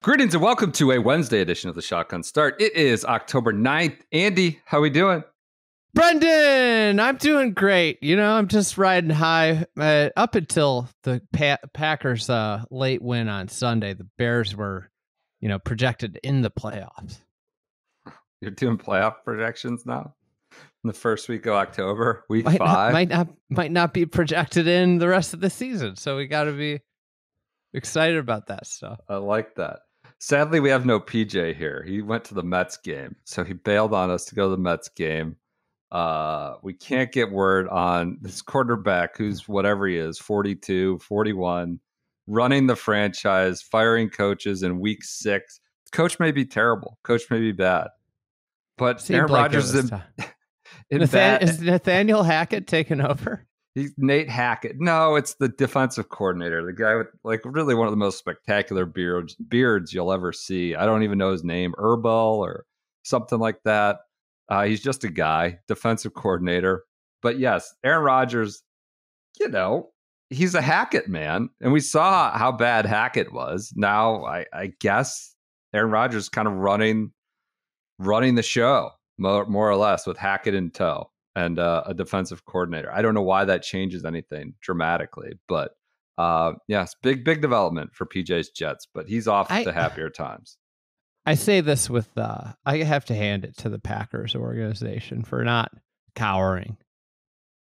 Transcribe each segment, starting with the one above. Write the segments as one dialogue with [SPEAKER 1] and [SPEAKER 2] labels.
[SPEAKER 1] Greetings and welcome to a Wednesday edition of the Shotgun Start. It is October 9th. Andy, how we doing?
[SPEAKER 2] Brendan, I'm doing great. I'm just riding high up until the Packers' late win on Sunday. The Bears were, projected in the playoffs.
[SPEAKER 1] You're doing playoff projections now? In the first week of October, week 5?
[SPEAKER 2] Might not be projected in the rest of the season, so we got to be excited about that stuff.
[SPEAKER 1] I like that. Sadly, we have no PJ here. He went to the Mets game, so he bailed on us to go to the Mets game. We can't get word on this quarterback who's whatever he is, 42, 41, running the franchise, firing coaches in week 6. Coach may be terrible. Coach may be bad. But Aaron Rodgers is
[SPEAKER 2] Is Nathaniel Hackett taking over?
[SPEAKER 1] He's Nate Hackett. No, it's the defensive coordinator, the guy with really one of the most spectacular beards you'll ever see. I don't even know his name, Herbal or something like that. He's just a guy, defensive coordinator. But yes, Aaron Rodgers, he's a Hackett man. And we saw how bad Hackett was. Now, I guess Aaron Rodgers kind of running the show, more or less, with Hackett in tow and a defensive coordinator. I don't know why that changes anything dramatically. But yes, big development for PJ's Jets. But he's off to happier times.
[SPEAKER 2] I say this with, I have to hand it to the Packers organization for not cowering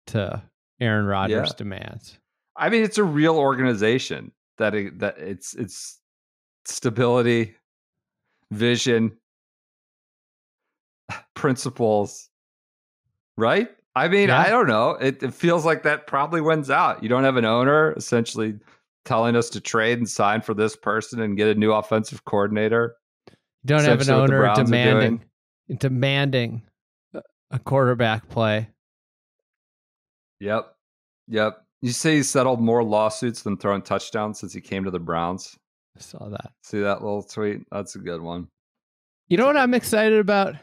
[SPEAKER 2] to Aaron Rodgers' demands.
[SPEAKER 1] I mean, it's a real organization that it's stability, vision, principles, right? I mean, I don't know. It feels like that probably wins out. You don't have an owner essentially telling us to trade and sign for this person and get a new offensive coordinator.
[SPEAKER 2] Don't have an owner demanding a quarterback play.
[SPEAKER 1] Yep. You say he settled more lawsuits than throwing touchdowns since he came to the Browns.
[SPEAKER 2] I saw that.
[SPEAKER 1] See that little tweet? That's a good one.
[SPEAKER 2] You know what I'm excited about?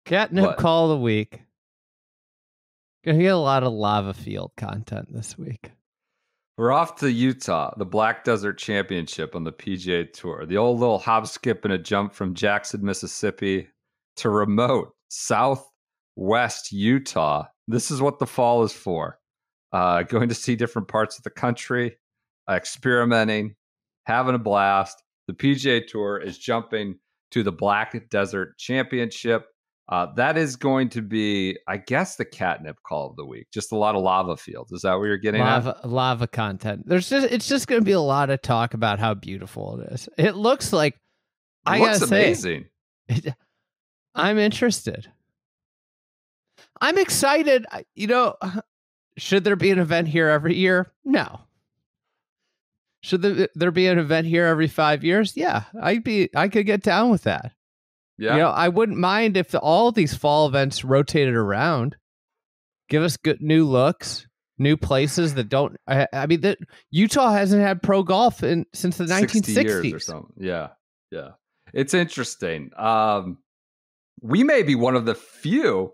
[SPEAKER 2] Catnip Call of the Week. Gonna get a lot of lava field content this week.
[SPEAKER 1] We're off to Utah, the Black Desert Championship on the PGA Tour. The old little hop, skip, and a jump from Jackson, Mississippi to remote southwest Utah. This is what the fall is for. Going to see different parts of the country, experimenting, having a blast. The PGA Tour is jumping to the Black Desert Championship. That is going to be, I guess, the catnip call of the week. Just a lot of lava fields. Is that what you're getting at?
[SPEAKER 2] Lava content. It's just going to be a lot of talk about how beautiful it is. It looks like,
[SPEAKER 1] it looks amazing.
[SPEAKER 2] I'm interested. I'm excited. Should there be an event here every year? No. Should there be an event here every 5 years? Yeah, I could get down with that. Yeah, I wouldn't mind if all these fall events rotated around. Give us good new looks, new places that don't. I mean, that Utah hasn't had pro golf since the 1960s
[SPEAKER 1] years or something. Yeah, it's interesting. We may be one of the few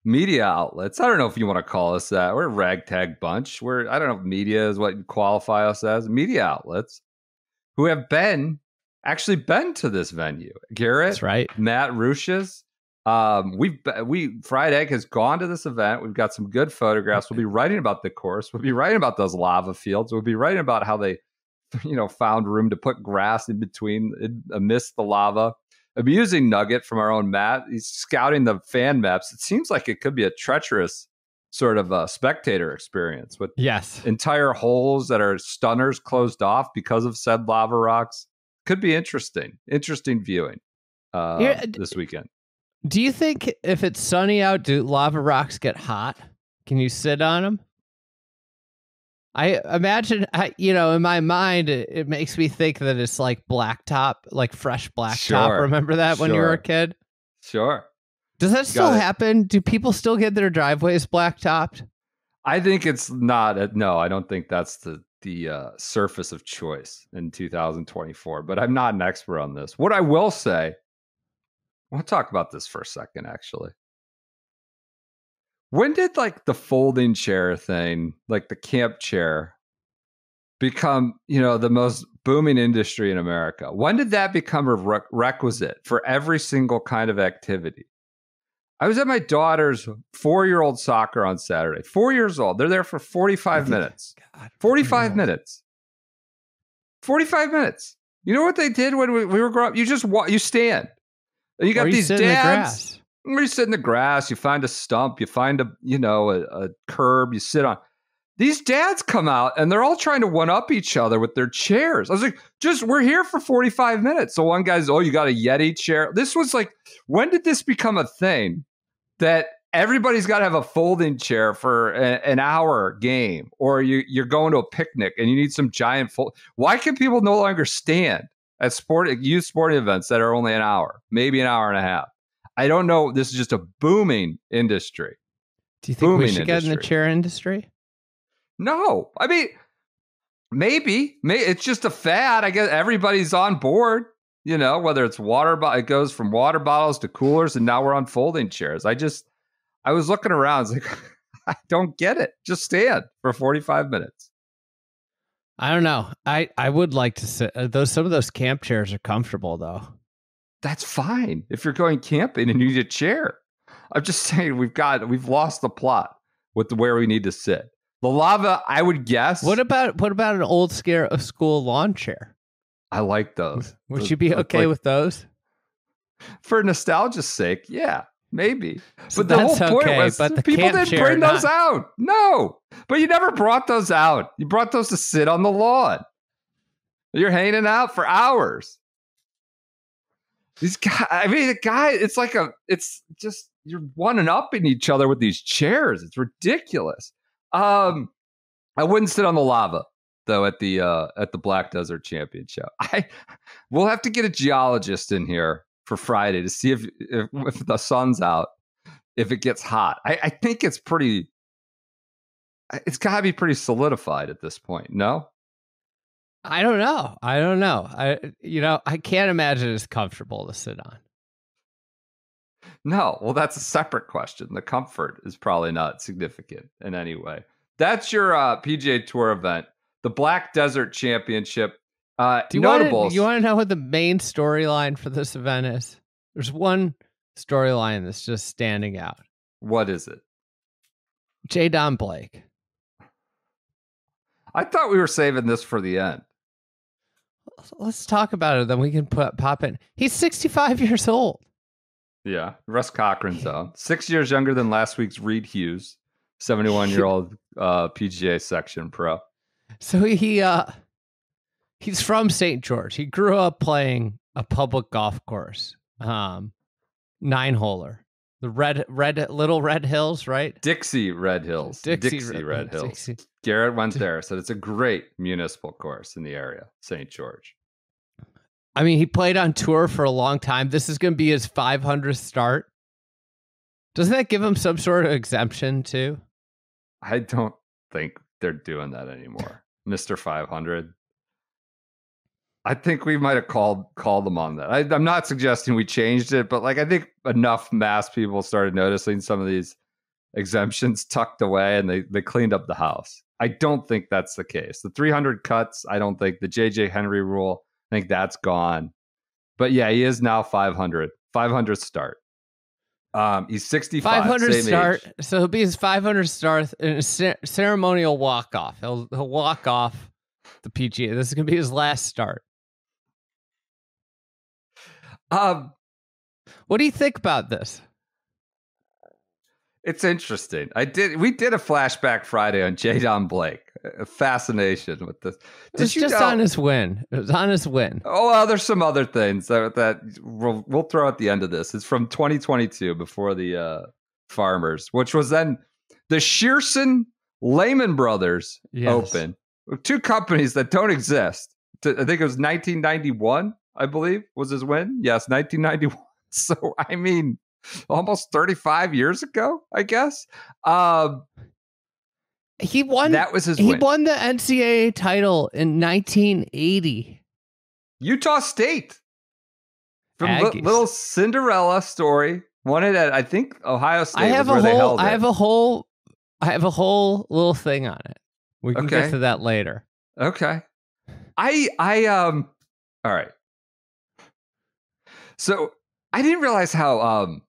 [SPEAKER 1] media outlets. I don't know if you want to call us that. We're a ragtag bunch. I don't know if media is what you qualify us as. Media outlets who have actually been to this venue. Garrett,
[SPEAKER 2] that's right.
[SPEAKER 1] Matt Ruches. Fried Egg has gone to this event. We've got some good photographs. We'll be writing about the course. We'll be writing about those lava fields. We'll be writing about how they, found room to put grass in between amidst the lava. Amusing nugget from our own Matt. He's scouting the fan maps. It seems like it could be a treacherous sort of spectator experience with entire holes that are stunners closed off because of said lava rocks. Could be interesting viewing this weekend.
[SPEAKER 2] Do you think if it's sunny out, do lava rocks get hot? Can you sit on them? I imagine, in my mind, it makes me think that it's like blacktop, like fresh blacktop. Remember that when you were a kid?
[SPEAKER 1] Sure.
[SPEAKER 2] Does that still happen? Do people still get their driveways blacktopped?
[SPEAKER 1] I think it's not. No, I don't think that's the surface of choice in 2024. But I'm not an expert on this. What I will say, I want to talk about this for a second, actually. When did the folding chair thing, like the camp chair, become, the most booming industry in America? When did that become a requisite for every single kind of activity? I was at my daughter's 4-year-old soccer on Saturday. 4 years old. They're there for 45 minutes.
[SPEAKER 2] God,
[SPEAKER 1] 45 minutes. 45 minutes. You know what they did when we were growing up? You just you stand. And you got these dads. You sit in the grass. You find a stump. You find a curb. You sit on. These dads come out and they're all trying to one-up each other with their chairs. I was like, we're here for 45 minutes. So one guy's, you got a Yeti chair. This was like, when did this become a thing that everybody's got to have a folding chair for an hour game, or you're going to a picnic and you need some giant Why can people no longer stand at youth sporting events that are only an hour, maybe an hour and a half? I don't know. This is just a booming industry.
[SPEAKER 2] Do you think we should get in the chair industry?
[SPEAKER 1] No. I mean, maybe. It's just a fad. I guess everybody's on board, whether it's it goes from water bottles to coolers, and now we're on folding chairs. I was looking around. I was like, I don't get it. Just stand for 45 minutes.
[SPEAKER 2] I don't know. I would like to sit. Some of those camp chairs are comfortable, though.
[SPEAKER 1] That's fine if you're going camping and you need a chair. I'm just saying we've lost the plot with where we need to sit. The lava, I would guess.
[SPEAKER 2] What about an old school lawn chair?
[SPEAKER 1] I like those.
[SPEAKER 2] Would you be okay with those?
[SPEAKER 1] For nostalgia's sake, yeah, maybe. So but the whole point was people didn't bring those out. No, but you never brought those out. You brought those to sit on the lawn. You're hanging out for hours. These guys, it's just, you're one-upping each other with these chairs. It's ridiculous. I wouldn't sit on the lava though at the Black Desert Championship. We'll have to get a geologist in here for Friday to see if the sun's out, if it gets hot. I think it's got to be pretty solidified at this point. No,
[SPEAKER 2] I don't know. I can't imagine it's comfortable to sit on.
[SPEAKER 1] No, well, that's a separate question. The comfort is probably not significant in any way. That's your PGA Tour event, the Black Desert Championship. Notables.
[SPEAKER 2] You want to know what the main storyline for this event is? There's one storyline that's just standing out.
[SPEAKER 1] What is it?
[SPEAKER 2] J-Don Blake.
[SPEAKER 1] I thought we were saving this for the end.
[SPEAKER 2] Let's talk about it, then we can pop in. He's 65 years old.
[SPEAKER 1] Yeah, Russ Cochran's zone. 6 years younger than last week's Reed Hughes, 71-year-old PGA section pro.
[SPEAKER 2] So he's from St. George. He grew up playing a public golf course, 9-holer, the Little Red Hills, right?
[SPEAKER 1] Dixie Red Hills. Dixie Red Hills. Dixie. Garrett went there, said it's a great municipal course in the area, St. George.
[SPEAKER 2] I mean, he played on tour for a long time. This is going to be his 500th start. Doesn't that give him some sort of exemption too?
[SPEAKER 1] I don't think they're doing that anymore. Mr. 500. I think we might have called them on that. I'm not suggesting we changed it, but I think enough mass people started noticing some of these exemptions tucked away, and they cleaned up the house. I don't think that's the case. The 300 cuts, I don't think. The JJ Henry rule, I think that's gone. But yeah, he is now 500. 500 start. He's 65.
[SPEAKER 2] 500
[SPEAKER 1] same
[SPEAKER 2] start.
[SPEAKER 1] age.
[SPEAKER 2] So he'll be his 500 start in a ceremonial walk off. He'll walk off the PGA. This is gonna be his last start. What do you think about this?
[SPEAKER 1] It's interesting. We did a flashback Friday on J-Don Blake. A fascination with this.
[SPEAKER 2] It was just on his win. It was on his win.
[SPEAKER 1] Oh, well, there's some other things that we'll throw at the end of this. It's from 2022 before the Farmers, which was then the Shearson Lehman Brothers Open. Two companies that don't exist. I think it was 1991, I believe, was his win. Yes, 1991. So, I mean, almost 35 years ago, I guess.
[SPEAKER 2] He won.
[SPEAKER 1] That was his win.
[SPEAKER 2] He won the NCAA title in 1980.
[SPEAKER 1] Utah State. From little Cinderella story. Won it at, I think, Ohio State. I have a whole
[SPEAKER 2] little thing on it. We can get to that later.
[SPEAKER 1] Okay. All right. So I didn't realize how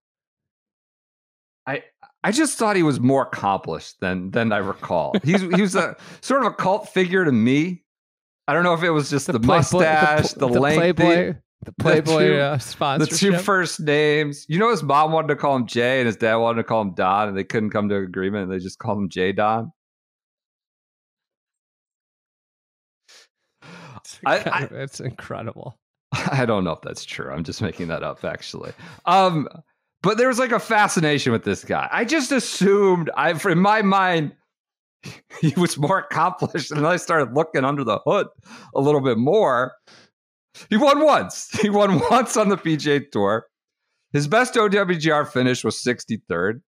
[SPEAKER 1] I just thought he was more accomplished than I recall. He was a sort of a cult figure to me. I don't know if it was just the mustache, the length,
[SPEAKER 2] the Playboy sponsorship.
[SPEAKER 1] The two first names. You know, his mom wanted to call him Jay and his dad wanted to call him Don, and they couldn't come to an agreement, and they just called him Jay Don.
[SPEAKER 2] It's incredible.
[SPEAKER 1] I don't know if that's true. I'm just making that up, actually. But there was like a fascination with this guy. I just assumed, in my mind, he was more accomplished. And then I started looking under the hood a little bit more. He won once. He won once on the PGA Tour. His best OWGR finish was 63rd.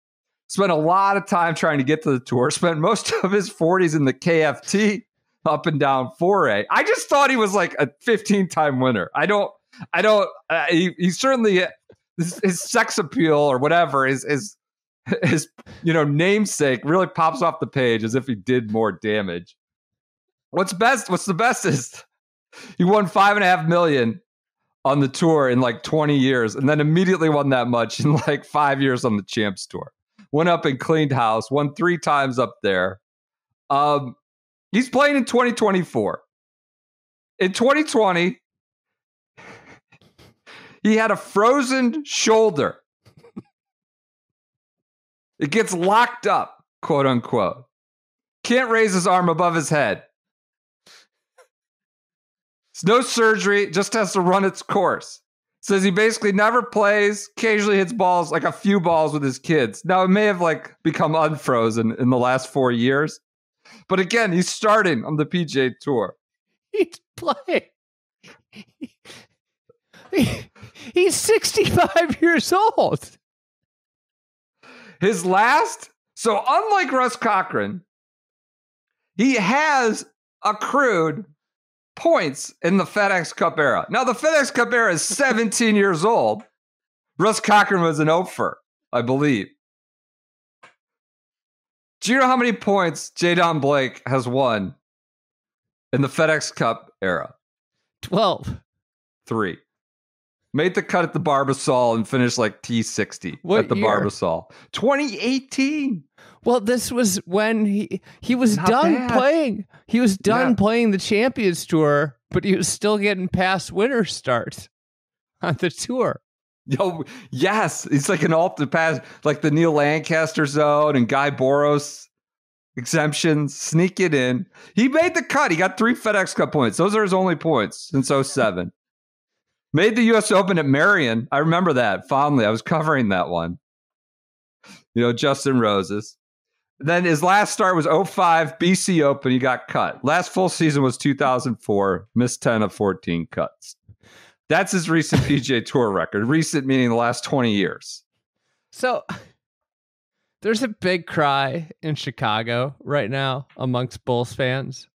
[SPEAKER 1] Spent a lot of time trying to get to the tour. Spent most of his 40s in the KFT, up and down 4A. I just thought he was like a 15-time winner. He certainly, his sex appeal or whatever, his namesake really pops off the page as if he did more damage. What's the best is he won $5.5 million on the tour in like 20 years, and then immediately won that much in like 5 years on the Champs Tour. Went up and cleaned house, won 3 times up there. He's playing in 2024. In 2020, he had a frozen shoulder. It gets locked up, quote unquote. Can't raise his arm above his head. It's no surgery, just has to run its course. Says he basically never plays, occasionally hits balls, like a few balls with his kids. Now, it may have like become unfrozen in the last 4 years. But again, he's starting on the PGA Tour.
[SPEAKER 2] He's playing. He's 65 years old.
[SPEAKER 1] His last, so unlike Russ Cochran, he has accrued points in the FedEx Cup era. Now, the FedEx Cup era is 17 years old. Russ Cochran was an oafer, I believe. Do you know how many points J. Don Blake has won in the FedEx Cup era?
[SPEAKER 2] 12.
[SPEAKER 1] 3. Made the cut at the Barbasol and finished like T60 at the year? Barbasol. 2018.
[SPEAKER 2] Well, this was when he was done playing. He was done playing the Champions Tour, but he was still getting past winter starts on the tour.
[SPEAKER 1] Yo, yes, it's like an alt pass, like the Neil Lancaster zone and Guy Boros exemptions. Sneak it in. He made the cut. He got 3 FedEx Cup points. Those are his only points since 07. Made the U.S. Open at Marion. I remember that fondly. I was covering that one. Justin Rose's. Then his last start was 05 BC Open. He got cut. Last full season was 2004. Missed 10 of 14 cuts. That's his recent PGA Tour record. Recent meaning the last 20 years.
[SPEAKER 2] So there's a big cry in Chicago right now amongst Bulls fans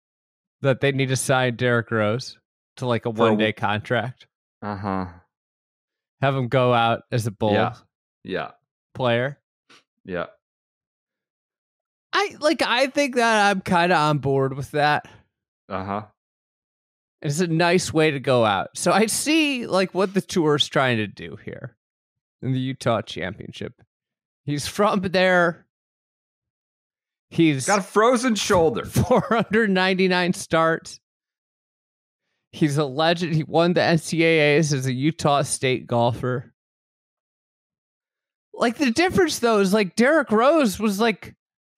[SPEAKER 2] that they need to sign Derrick Rose to like a one-day contract.
[SPEAKER 1] Uh-huh.
[SPEAKER 2] Have him go out as a Bull player.
[SPEAKER 1] Yeah.
[SPEAKER 2] I think that I'm kind of on board with that.
[SPEAKER 1] Uh-huh.
[SPEAKER 2] It's a nice way to go out. So I see like what the tour's trying to do here in the Utah Championship. He's from there. He's
[SPEAKER 1] got a frozen shoulder.
[SPEAKER 2] 499 starts. He's a legend. He won the NCAAs as a Utah State golfer. Like the difference though is like Derrick Rose was like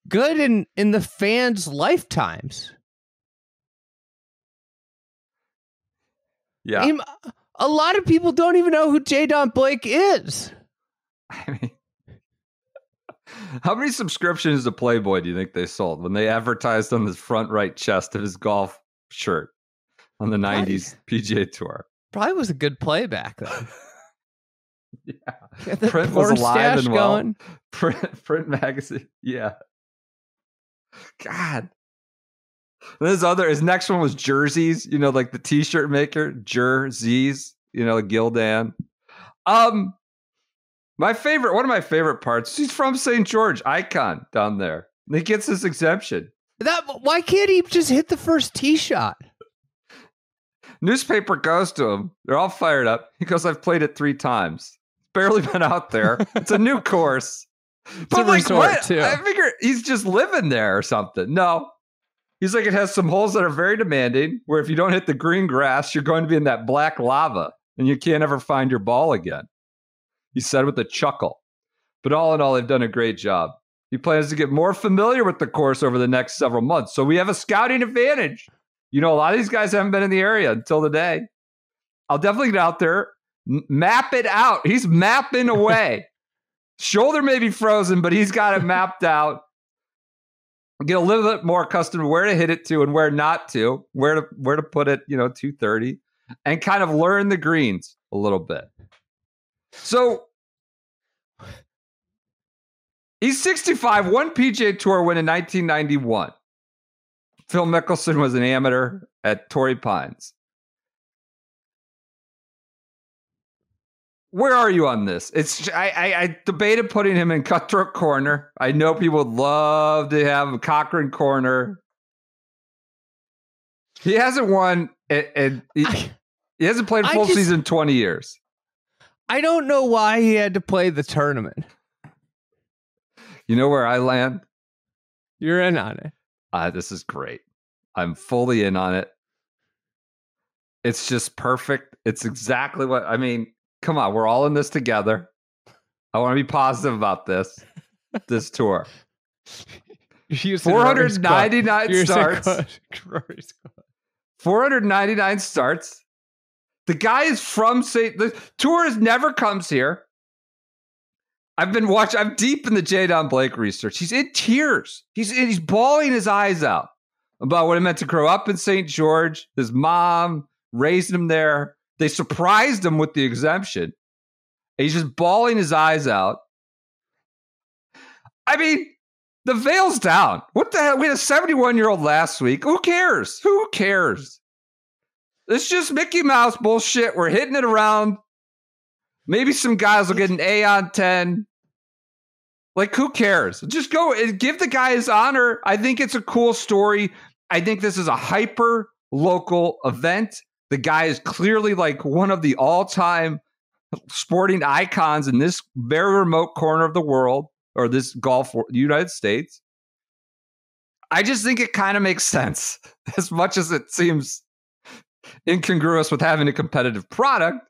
[SPEAKER 2] good in the fans' lifetimes.
[SPEAKER 1] Yeah.
[SPEAKER 2] A lot of people don't even know who J. Don Blake is.
[SPEAKER 1] I mean, how many subscriptions to Playboy do you think they sold when they advertised on the front right chest of his golf shirt on the 90s PGA Tour?
[SPEAKER 2] Probably was a good play back then.
[SPEAKER 1] Yeah. Print was alive and well.
[SPEAKER 2] Going.
[SPEAKER 1] Print magazine. Yeah. God. His next one was jerseys, like the t-shirt maker, jerseys, Gildan. One of my favorite parts, he's from St. George, Icon down there. He gets this exemption.
[SPEAKER 2] Why can't he just hit the first tee shot?
[SPEAKER 1] Newspaper goes to him. They're all fired up. He goes, I've played it 3 times. Barely been out there. It's a new course.
[SPEAKER 2] But like, what? Too.
[SPEAKER 1] I figure he's just living there or something. No. He's like, it has some holes that are very demanding, where if you don't hit the green grass, you're going to be in that black lava, and you can't ever find your ball again. He said with a chuckle. But all in all, they've done a great job. He plans to get more familiar with the course over the next several months. So we have a scouting advantage. You know, a lot of these guys haven't been in the area until today. I'll definitely get out there, map it out. He's mapping away. Shoulder may be frozen, but he's got it mapped out. Get a little bit more accustomed to where to hit it to and where not to, where to put it, 230, and kind of learn the greens a little bit. So he's 65, won PGA Tour win in 1991. Phil Mickelson was an amateur at Torrey Pines. Where are you on this? I debated putting him in Cutthroat Corner. I know people would love to have Cochran Corner. He hasn't won, and he hasn't played a full season in 20 years.
[SPEAKER 2] I don't know why he had to play the tournament.
[SPEAKER 1] You know where I land?
[SPEAKER 2] You're in on it.
[SPEAKER 1] This is great. I'm fully in on it. It's just perfect. It's exactly what, I mean, come on, we're all in this together. I want to be positive about this tour. 499 starts. 499 starts. The guy is from the tour never comes here. I'm deep in the J. Don Blake research. He's in tears. He's bawling his eyes out about what it meant to grow up in St. George. His mom raised him there. They surprised him with the exemption. He's just bawling his eyes out. I mean, the veil's down. What the hell? We had a 71-year-old last week. Who cares? Who cares? It's just Mickey Mouse bullshit. We're hitting it around. Maybe some guys will get an A on 10. Like, who cares? Just go and give the guy his honor. I think it's a cool story. I think this is a hyper local event. The guy is clearly like one of the all-time sporting icons in this very remote corner of the world, or this golf United States. I just think it kind of makes sense, as much as it seems incongruous with having a competitive product.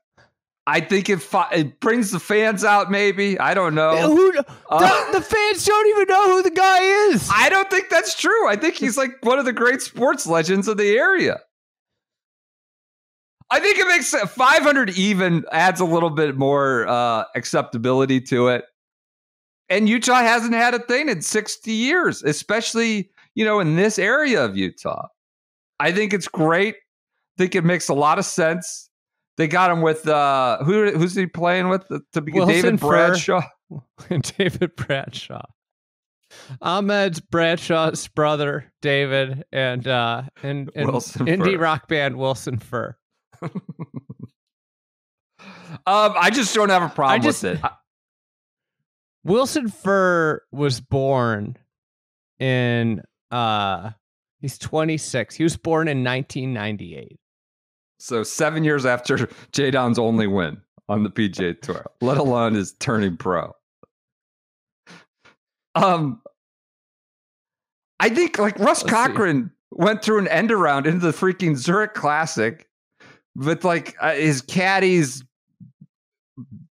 [SPEAKER 1] I think it brings the fans out, maybe. I don't know.
[SPEAKER 2] The fans don't even know who the guy is.
[SPEAKER 1] I don't think that's true. I think he's like one of the great sports legends of the area. I think it makes 500 even adds a little bit more acceptability to it. And Utah hasn't had a thing in 60 years, especially, in this area of Utah. I think it's great. I think it makes a lot of sense. They got him with who's he playing with to begin? David Bradshaw.
[SPEAKER 2] David Bradshaw. Ahmed Bradshaw's brother, David, and indie rock band Wilson Furr.
[SPEAKER 1] I just don't have a problem with it.
[SPEAKER 2] Wilson Furr was born in he's 26. He was born in 1998.
[SPEAKER 1] So 7 years after J. Don's only win on the PGA Tour, let alone his turning pro. I think like Russ Cochran went through an end around into the freaking Zurich Classic with like his caddies,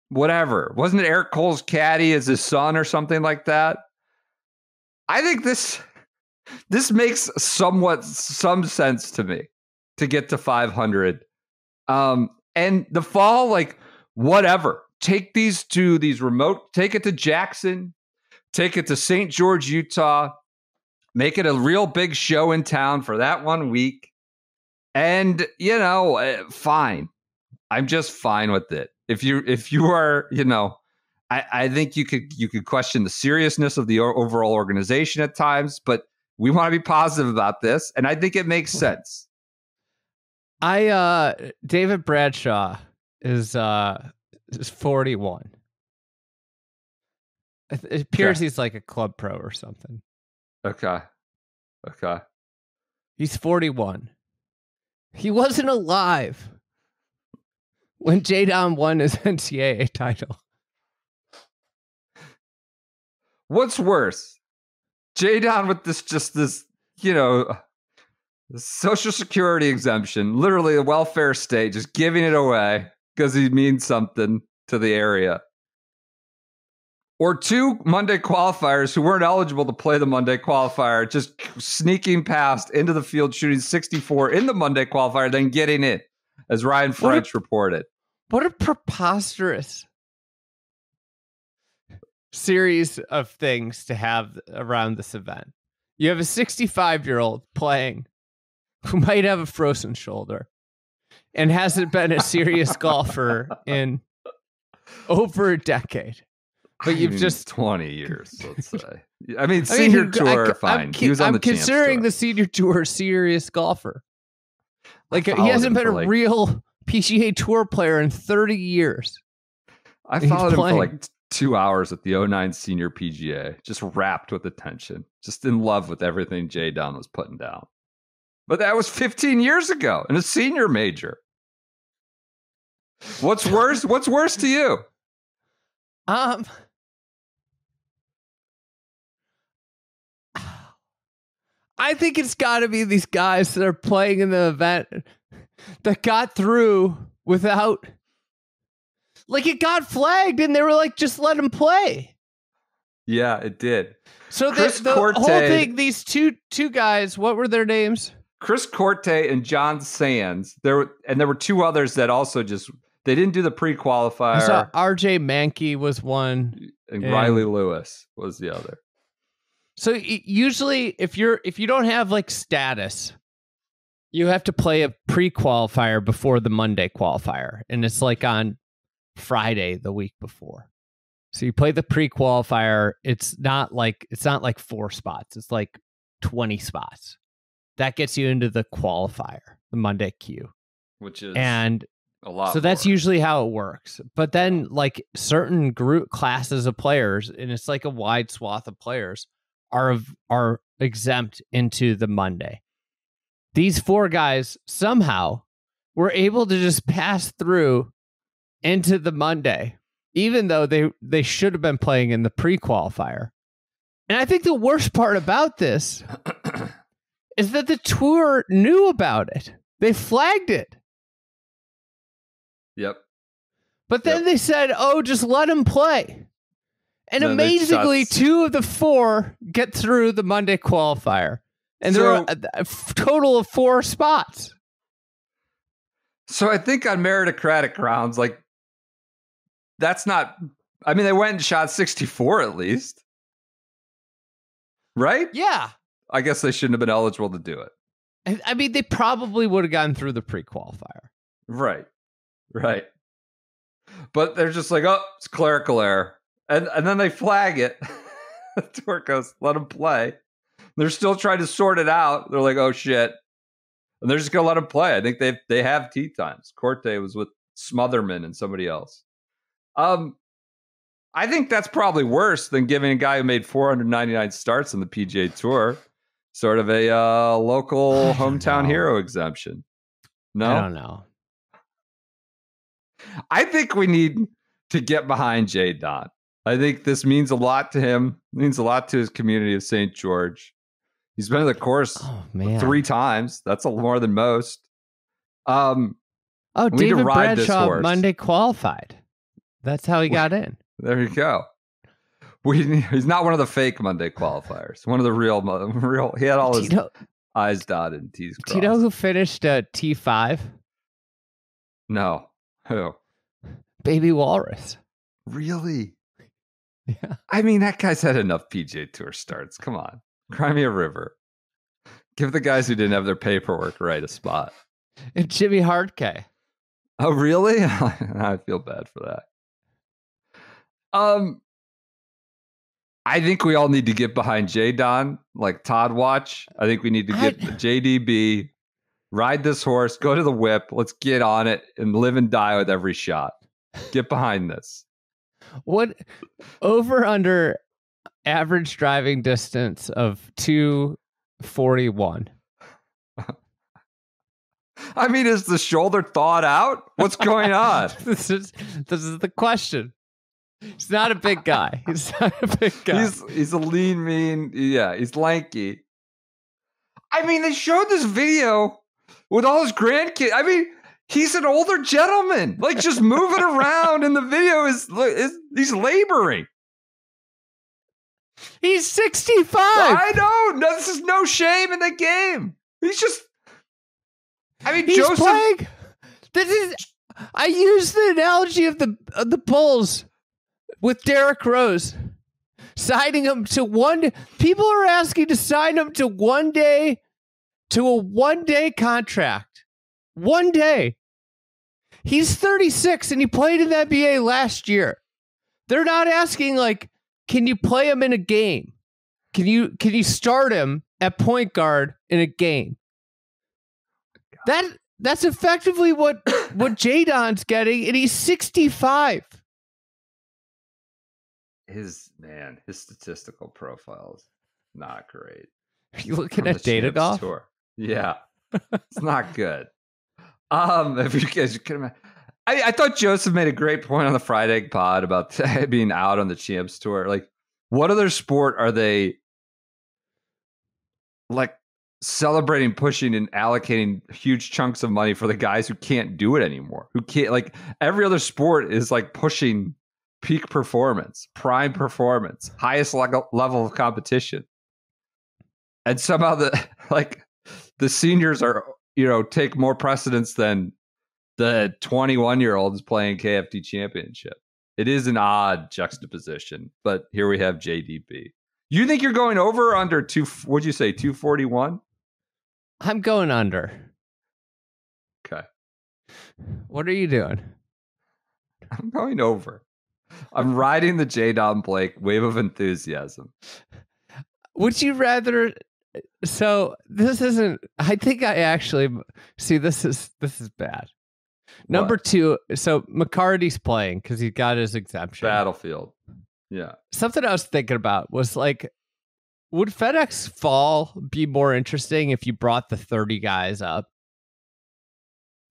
[SPEAKER 1] whatever. Wasn't it Eric Cole's caddy as his son or something like that? I think this makes some sense to me to get to 500. And the fall, like, whatever. Take these to these remote, take it to Jackson, take it to St. George, Utah, make it a real big show in town for that 1 week. And, fine. I'm just fine with it. If you are, I think you could question the seriousness of the overall organization at times, but we want to be positive about this. And I think it makes sense.
[SPEAKER 2] David Bradshaw is 41. It appears he's like a club pro or something.
[SPEAKER 1] Okay. Okay.
[SPEAKER 2] He's 41. He wasn't alive when J-Don won his NCAA title.
[SPEAKER 1] What's worse? J-Don with this Social Security exemption, literally a welfare state, just giving it away because he means something to the area. Or 2 Monday qualifiers who weren't eligible to play the Monday qualifier, just sneaking past into the field, shooting 64 in the Monday qualifier, then getting in, as Ryan French reported.
[SPEAKER 2] What a preposterous series of things to have around this event. You have a 65-year-old playing who might have a frozen shoulder and hasn't been a serious golfer in over a decade. But you've just
[SPEAKER 1] 20 years, let's say. Senior tour, fine. He was on the Champs
[SPEAKER 2] considering
[SPEAKER 1] Tour.
[SPEAKER 2] the senior tour serious golfer. Like he
[SPEAKER 1] followed
[SPEAKER 2] hasn't
[SPEAKER 1] him
[SPEAKER 2] been
[SPEAKER 1] for,
[SPEAKER 2] a real PGA Tour player in 30 years.
[SPEAKER 1] I followed him for 2 hours at the 09 Senior PGA, just wrapped with attention, just in love with everything J-Don was putting down. But that was 15 years ago in a senior major. What's worse? What's worse to you?
[SPEAKER 2] I think it's got to be these guys that are playing in the event that got through without, like, it got flagged and they were like, just let him play.
[SPEAKER 1] Yeah, it did.
[SPEAKER 2] So the whole thing, these two guys, what were their names?
[SPEAKER 1] Chris Corte and John Sands. There were 2 others that also they didn't do the pre-qualifier.
[SPEAKER 2] I saw RJ Mankey was one,
[SPEAKER 1] and Riley Lewis was the other.
[SPEAKER 2] So usually, if you don't have like status, you have to play a pre-qualifier before the Monday qualifier, and it's like on Friday the week before. So you play the pre-qualifier. It's not like 4 spots. It's like 20 spots. That gets you into the qualifier, the Monday queue,
[SPEAKER 1] which is
[SPEAKER 2] a lot. So that's
[SPEAKER 1] more.
[SPEAKER 2] usually how it works. But then, like certain group classes of players, and it's like a wide swath of players, are exempt into the Monday. These 4 guys somehow were able to just pass through into the Monday, even though they should have been playing in the pre-qualifier. And I think the worst part about this is that the tour knew about it. They flagged it.
[SPEAKER 1] Yep.
[SPEAKER 2] But then they said, oh, just let him play. And amazingly, 2 of the 4 get through the Monday qualifier. And there are a total of 4 spots.
[SPEAKER 1] So I think on meritocratic grounds, like, that's not... they went and shot 64 at least. Right?
[SPEAKER 2] Yeah.
[SPEAKER 1] I guess they shouldn't have been eligible to do it.
[SPEAKER 2] They probably would have gotten through the pre-qualifier.
[SPEAKER 1] Right. But they're just like, oh, it's clerical error. And then they flag it. The tour goes, let them play. They're still trying to sort it out. They're like, oh, shit. And they're just going to let them play. I think they have tee times. Corte was with Smotherman and somebody else. I think that's probably worse than giving a guy who made 499 starts on the PGA Tour sort of a local hometown hero exemption. No?
[SPEAKER 2] I don't know.
[SPEAKER 1] I think we need to get behind J-Don. I think this means a lot to him. Means a lot to his community of St. George. He's been to the course 3 times. That's more than most.
[SPEAKER 2] David Bradshaw Monday qualified. That's how he got in.
[SPEAKER 1] There you go. He's not one of the fake Monday qualifiers. One of the real. He had all his I's dotted and T's crossed.
[SPEAKER 2] Do you know who finished T5?
[SPEAKER 1] No. Who?
[SPEAKER 2] Baby Walrus.
[SPEAKER 1] Really?
[SPEAKER 2] Yeah.
[SPEAKER 1] That guy's had enough PGA Tour starts. Come on. Cry me a river. Give the guys who didn't have their paperwork right a spot.
[SPEAKER 2] And Jimmy Hardkay.
[SPEAKER 1] Oh, really? I feel bad for that. I think we all need to get behind J-Don, like Todd Watch. I think we need to get the JDB, ride this horse, go to the whip. Let's get on it and live and die with every shot. Get behind this.
[SPEAKER 2] What over under average driving distance of 2 41.
[SPEAKER 1] I mean, is the shoulder thawed out? What's going on?
[SPEAKER 2] This is the question. He's not a big guy. He's not a big guy.
[SPEAKER 1] He's a lean, mean. Yeah, he's lanky. I mean, they showed this video with all his grandkids. I mean, he's an older gentleman. Like, just moving around in the video is he's laboring.
[SPEAKER 2] He's 65.
[SPEAKER 1] I know. No, this is no shame in the game. He's just. I mean,
[SPEAKER 2] he's
[SPEAKER 1] Joseph.
[SPEAKER 2] playing. I use the analogy of the Bulls with Derrick Rose, signing him to one. People are asking to sign him to a 1 day contract. 1 day. He's 36 and he played in the NBA last year. They're not asking like, can you play him in a game? Can you start him at point guard in a game? That's effectively what Jadon's getting, and he's 65.
[SPEAKER 1] His statistical profile is not great.
[SPEAKER 2] Are you looking at data golf?
[SPEAKER 1] Tour. Yeah, it's not good. If you guys can imagine. I thought Joseph made a great point on the Friday pod about being out on the Champs Tour. Like, what other sport are they like celebrating, pushing, and allocating huge chunks of money for the guys who can't do it anymore? Who can't, like, every other sport is like pushing peak performance, prime performance, highest level of competition. And somehow the seniors are, take more precedence than the 21-year-olds playing KFT championship. It is an odd juxtaposition, but here we have JDB. You think you're going over or under what'd you say, 241?
[SPEAKER 2] I'm going under.
[SPEAKER 1] Okay.
[SPEAKER 2] What are you doing?
[SPEAKER 1] I'm going over. I'm riding the Jadon Blake wave of enthusiasm.
[SPEAKER 2] Would you rather? So this isn't. I think I actually see. This is bad. Number
[SPEAKER 1] What?
[SPEAKER 2] 2. So McCarty's playing because he got his exemption.
[SPEAKER 1] Battlefield. Yeah.
[SPEAKER 2] Something I was thinking about was like, would FedEx Fall be more interesting if you brought the 30 guys up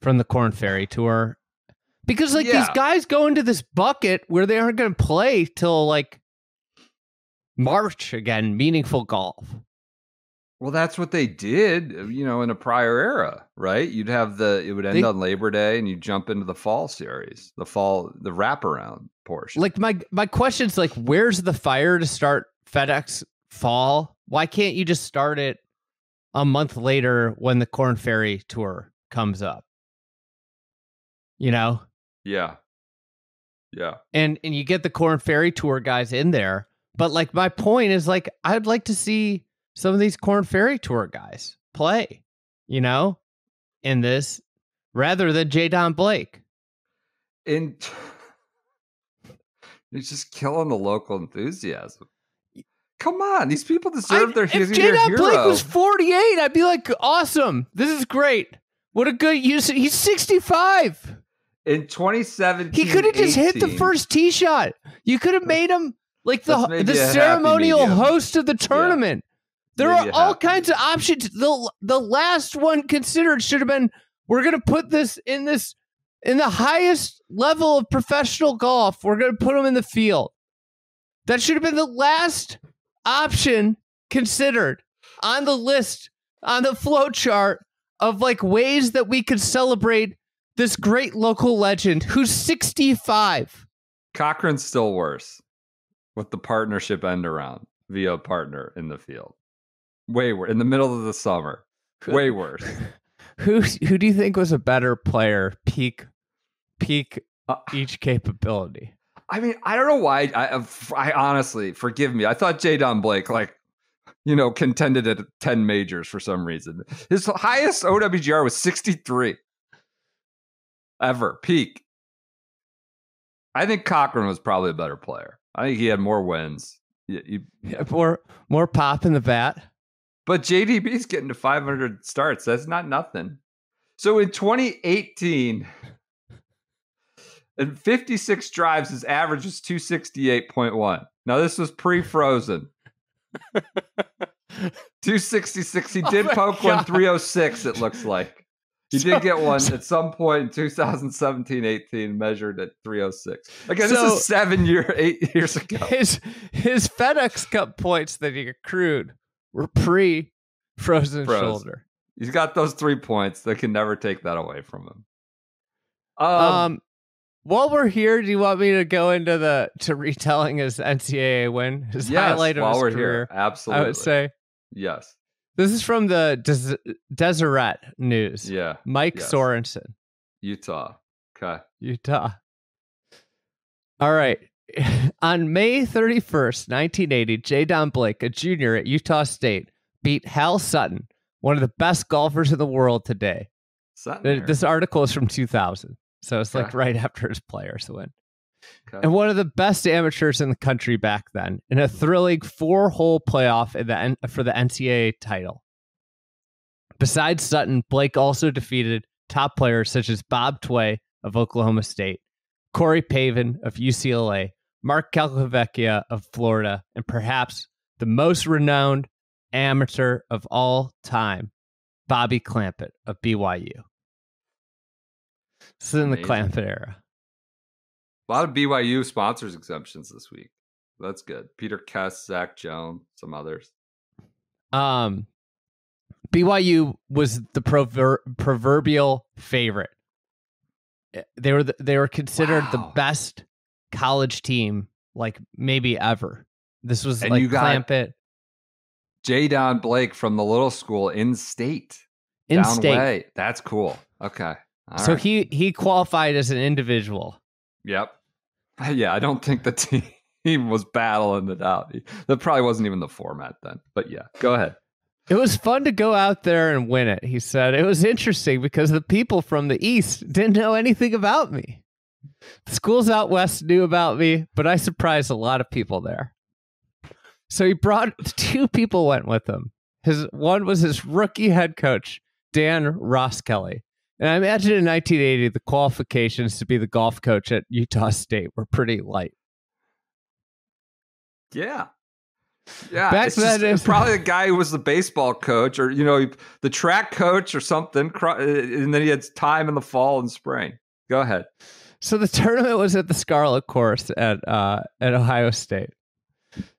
[SPEAKER 2] from the Corn Ferry Tour? Because these guys go into this bucket where they aren't going to play till like March again, meaningful golf.
[SPEAKER 1] Well, that's what they did, in a prior era, right? It would end on Labor Day and you jump into the fall series, the wraparound portion.
[SPEAKER 2] Like my question's like, where's the fire to start FedEx Fall? Why can't you just start it a month later when the Corn Ferry Tour comes up?
[SPEAKER 1] Yeah.
[SPEAKER 2] And you get the Corn Ferry Tour guys in there. But like my point is like, I'd like to see some of these Corn Ferry Tour guys play, in this rather than Jadon Blake.
[SPEAKER 1] And he's just killing the local enthusiasm. Come on, these people deserve their hero.
[SPEAKER 2] If Jadon Blake was 48, I'd be like, awesome. This is great. What a good use. He's 65.
[SPEAKER 1] In 2017,
[SPEAKER 2] he could have just hit the first tee shot. You could have made him like the ceremonial host of the tournament. Yeah. There are all kinds of options. The last one considered should have been, we're going to put this in the highest level of professional golf. We're going to put him in the field. That should have been the last option considered on the list, on the flow chart of like ways that we could celebrate this great local legend who's 65.
[SPEAKER 1] Cochran's still worse with the partnership end around via a partner in the field. Way worse. In the middle of the summer. Way worse.
[SPEAKER 2] Who do you think was a better player? Peak each capability.
[SPEAKER 1] I mean, I don't know why. I honestly, forgive me. I thought Jadon Blake, contended at 10 majors for some reason. His highest OWGR was 63. Ever. Peak. I think Cochran was probably a better player. I think he had more wins.
[SPEAKER 2] More pop in the bat.
[SPEAKER 1] But JDB's getting to 500 starts. That's not nothing. So in 2018, in 56 drives, his average was 268.1. Now, this was pre-frozen. 266. He did poke one 306, it looks like. He did get one at some point in 2017-18 measured at 306. Again, this is 8 years ago.
[SPEAKER 2] His FedEx Cup points that he accrued were pre-frozen shoulder.
[SPEAKER 1] He's got those 3 points. They can never take that away from him.
[SPEAKER 2] While we're here, do you want me to go into retelling his NCAA win? His highlight of his career.
[SPEAKER 1] Here. Absolutely.
[SPEAKER 2] I would say.
[SPEAKER 1] Yes.
[SPEAKER 2] This is from the Deseret News.
[SPEAKER 1] Yeah.
[SPEAKER 2] Mike Sorensen.
[SPEAKER 1] Utah. Okay.
[SPEAKER 2] Utah. All right. On May 31st, 1980, J. Don Blake, a junior at Utah State, beat Hal Sutton, one of the best golfers in the world today. This article is from 2000. So it's like right after his Players win. Okay. And one of the best amateurs in the country back then, in a thrilling 4-hole playoff for the NCAA title. Besides Sutton, Blake also defeated top players such as Bob Tway of Oklahoma State, Corey Pavin of UCLA, Mark Calcavecchia of Florida, and perhaps the most renowned amateur of all time, Bobby Clampett of BYU. This is in the Clampett era.
[SPEAKER 1] A lot of BYU sponsors exemptions this week. That's good. Peter Kess, Zach Jones, some others.
[SPEAKER 2] BYU was the proverbial favorite. They were considered the best college team, like maybe ever. This was and like you got Clampett.
[SPEAKER 1] J. Don Blake from the little school in state. Way. That's cool. Okay.
[SPEAKER 2] All right. He qualified as an individual.
[SPEAKER 1] Yep. Yeah, I don't think the team was battling it out. That probably wasn't even the format then. But yeah, go ahead.
[SPEAKER 2] It was fun to go out there and win it, he said. It was interesting because the people from the East didn't know anything about me. The schools out West knew about me, but I surprised a lot of people there. So he brought 2 people went with him. One was his rookie head coach, Dan Roskelley. And I imagine in 1980, the qualifications to be the golf coach at Utah State were pretty light.
[SPEAKER 1] Yeah. Yeah. Back then, it's probably the guy who was the baseball coach or, the track coach or something. And then he had time in the fall and spring. Go ahead.
[SPEAKER 2] So the tournament was at the Scarlet Course at Ohio State.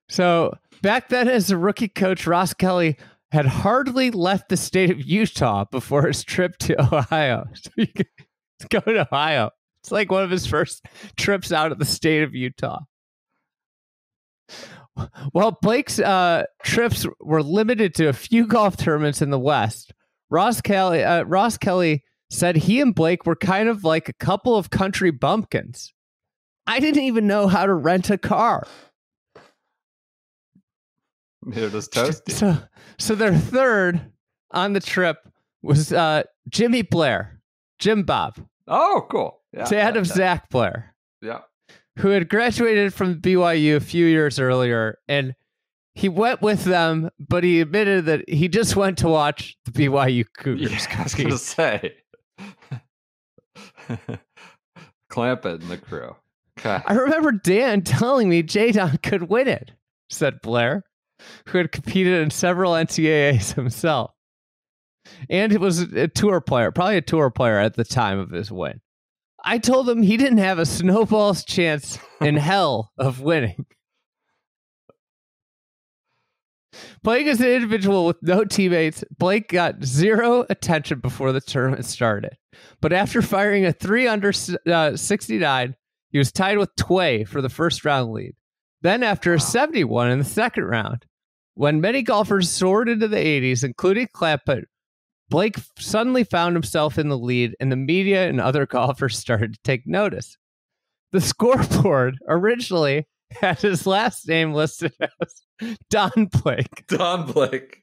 [SPEAKER 2] So back then, as a rookie coach, Roskelley had hardly left the state of Utah before his trip to Ohio. So he could go to Ohio. It's like one of his first trips out of the state of Utah. While Blake's trips were limited to a few golf tournaments in the West, Ross Kelly said he and Blake were kind of like a couple of country bumpkins. I didn't even know how to rent a car.
[SPEAKER 1] Here does Toasty.
[SPEAKER 2] So their third on the trip was Jimmy Blair, Jim Bob.
[SPEAKER 1] Oh, cool. Yeah,
[SPEAKER 2] dad of Zach Blair.
[SPEAKER 1] Yeah.
[SPEAKER 2] Who had graduated from BYU a few years earlier. And he went with them, but he admitted that he just went to watch the BYU Cougars.
[SPEAKER 1] Yeah, I was going to say. Clampett and the crew. Okay.
[SPEAKER 2] I remember Dan telling me J-Don could win it, said Blair, who had competed in several NCAAs himself. And it was a tour player, probably a tour player at the time of his win. I told him he didn't have a snowball's chance in hell of winning. Playing as an individual with no teammates, Blake got zero attention before the tournament started. But after firing a 3 under 69, he was tied with Tway for the first round lead. Then after a 71 in the second round, when many golfers soared into the 80s, including Clampett, Blake suddenly found himself in the lead, and the media and other golfers started to take notice. The scoreboard originally had his last name listed as Don Blake.
[SPEAKER 1] Don Blake.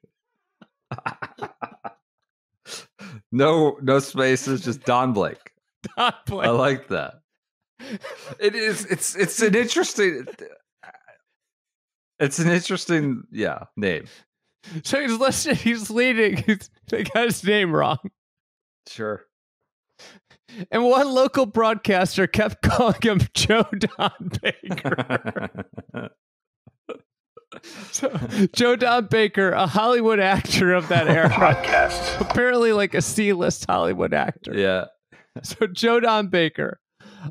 [SPEAKER 1] No spaces, just Don Blake.
[SPEAKER 2] Don Blake.
[SPEAKER 1] I like that. It's an interesting. It's an interesting, name.
[SPEAKER 2] So he's listening. He's leading. They got his name wrong.
[SPEAKER 1] Sure.
[SPEAKER 2] And one local broadcaster kept calling him Joe Don Baker. So, Joe Don Baker, a Hollywood actor of that era.
[SPEAKER 3] Podcast.
[SPEAKER 2] Apparently like a C-list Hollywood actor.
[SPEAKER 1] Yeah.
[SPEAKER 2] So Joe Don Baker,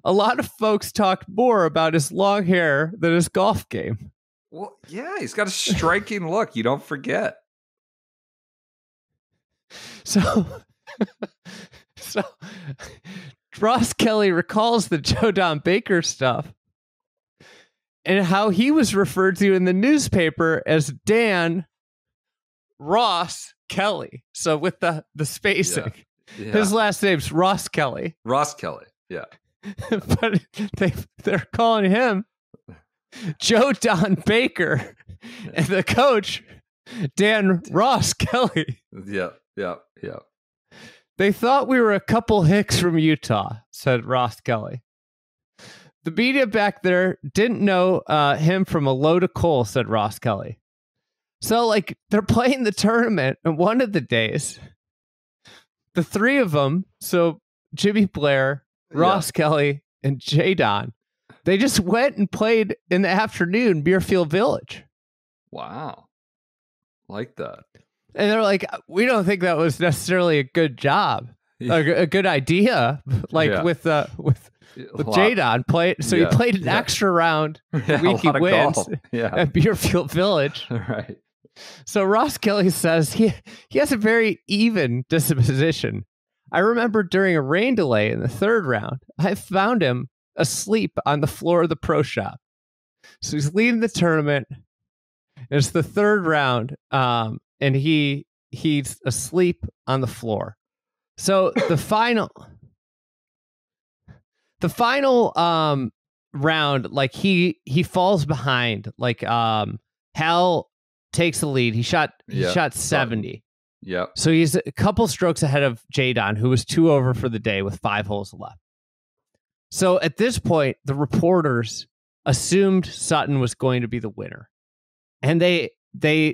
[SPEAKER 2] a lot of folks talked more about his long hair than his golf game.
[SPEAKER 1] Well, yeah, he's got a striking look. You don't forget.
[SPEAKER 2] So Ross Kelly recalls the Joe Don Baker stuff and how he was referred to in the newspaper as Dan Ross Kelly. So with the spacing.
[SPEAKER 1] Yeah.
[SPEAKER 2] His last name's Ross Kelly.
[SPEAKER 1] Ross Kelly. Yeah.
[SPEAKER 2] But they're calling him Joe Don Baker and the coach Dan Ross Kelly.
[SPEAKER 1] Yeah.
[SPEAKER 2] They thought we were a couple hicks from Utah, said Ross Kelly. The media back there didn't know him from a load of coal, said Ross Kelly. So, like, they're playing the tournament, and one of the days, the three of them, so Jimmy Blair, Ross Kelly, and Jay Don, they just went and played in the afternoon, Muirfield Village.
[SPEAKER 1] Wow. Like that.
[SPEAKER 2] And they're like, we don't think that was necessarily a good job, a good idea. Like with Jadon played, so he played an extra round the week he wins at Muirfield Village.
[SPEAKER 1] Right.
[SPEAKER 2] So Ross Kelly says he has a very even disposition. I remember during a rain delay in the third round, I found him asleep on the floor of the pro shop. So he's leading the tournament. It's the third round. And he's asleep on the floor. So the final round, like he falls behind. Like Hal takes the lead. He shot 70.
[SPEAKER 1] Yeah.
[SPEAKER 2] So he's a couple strokes ahead of Jadon, who was 2 over for the day with 5 holes left. So at this point, the reporters assumed Sutton was going to be the winner, and they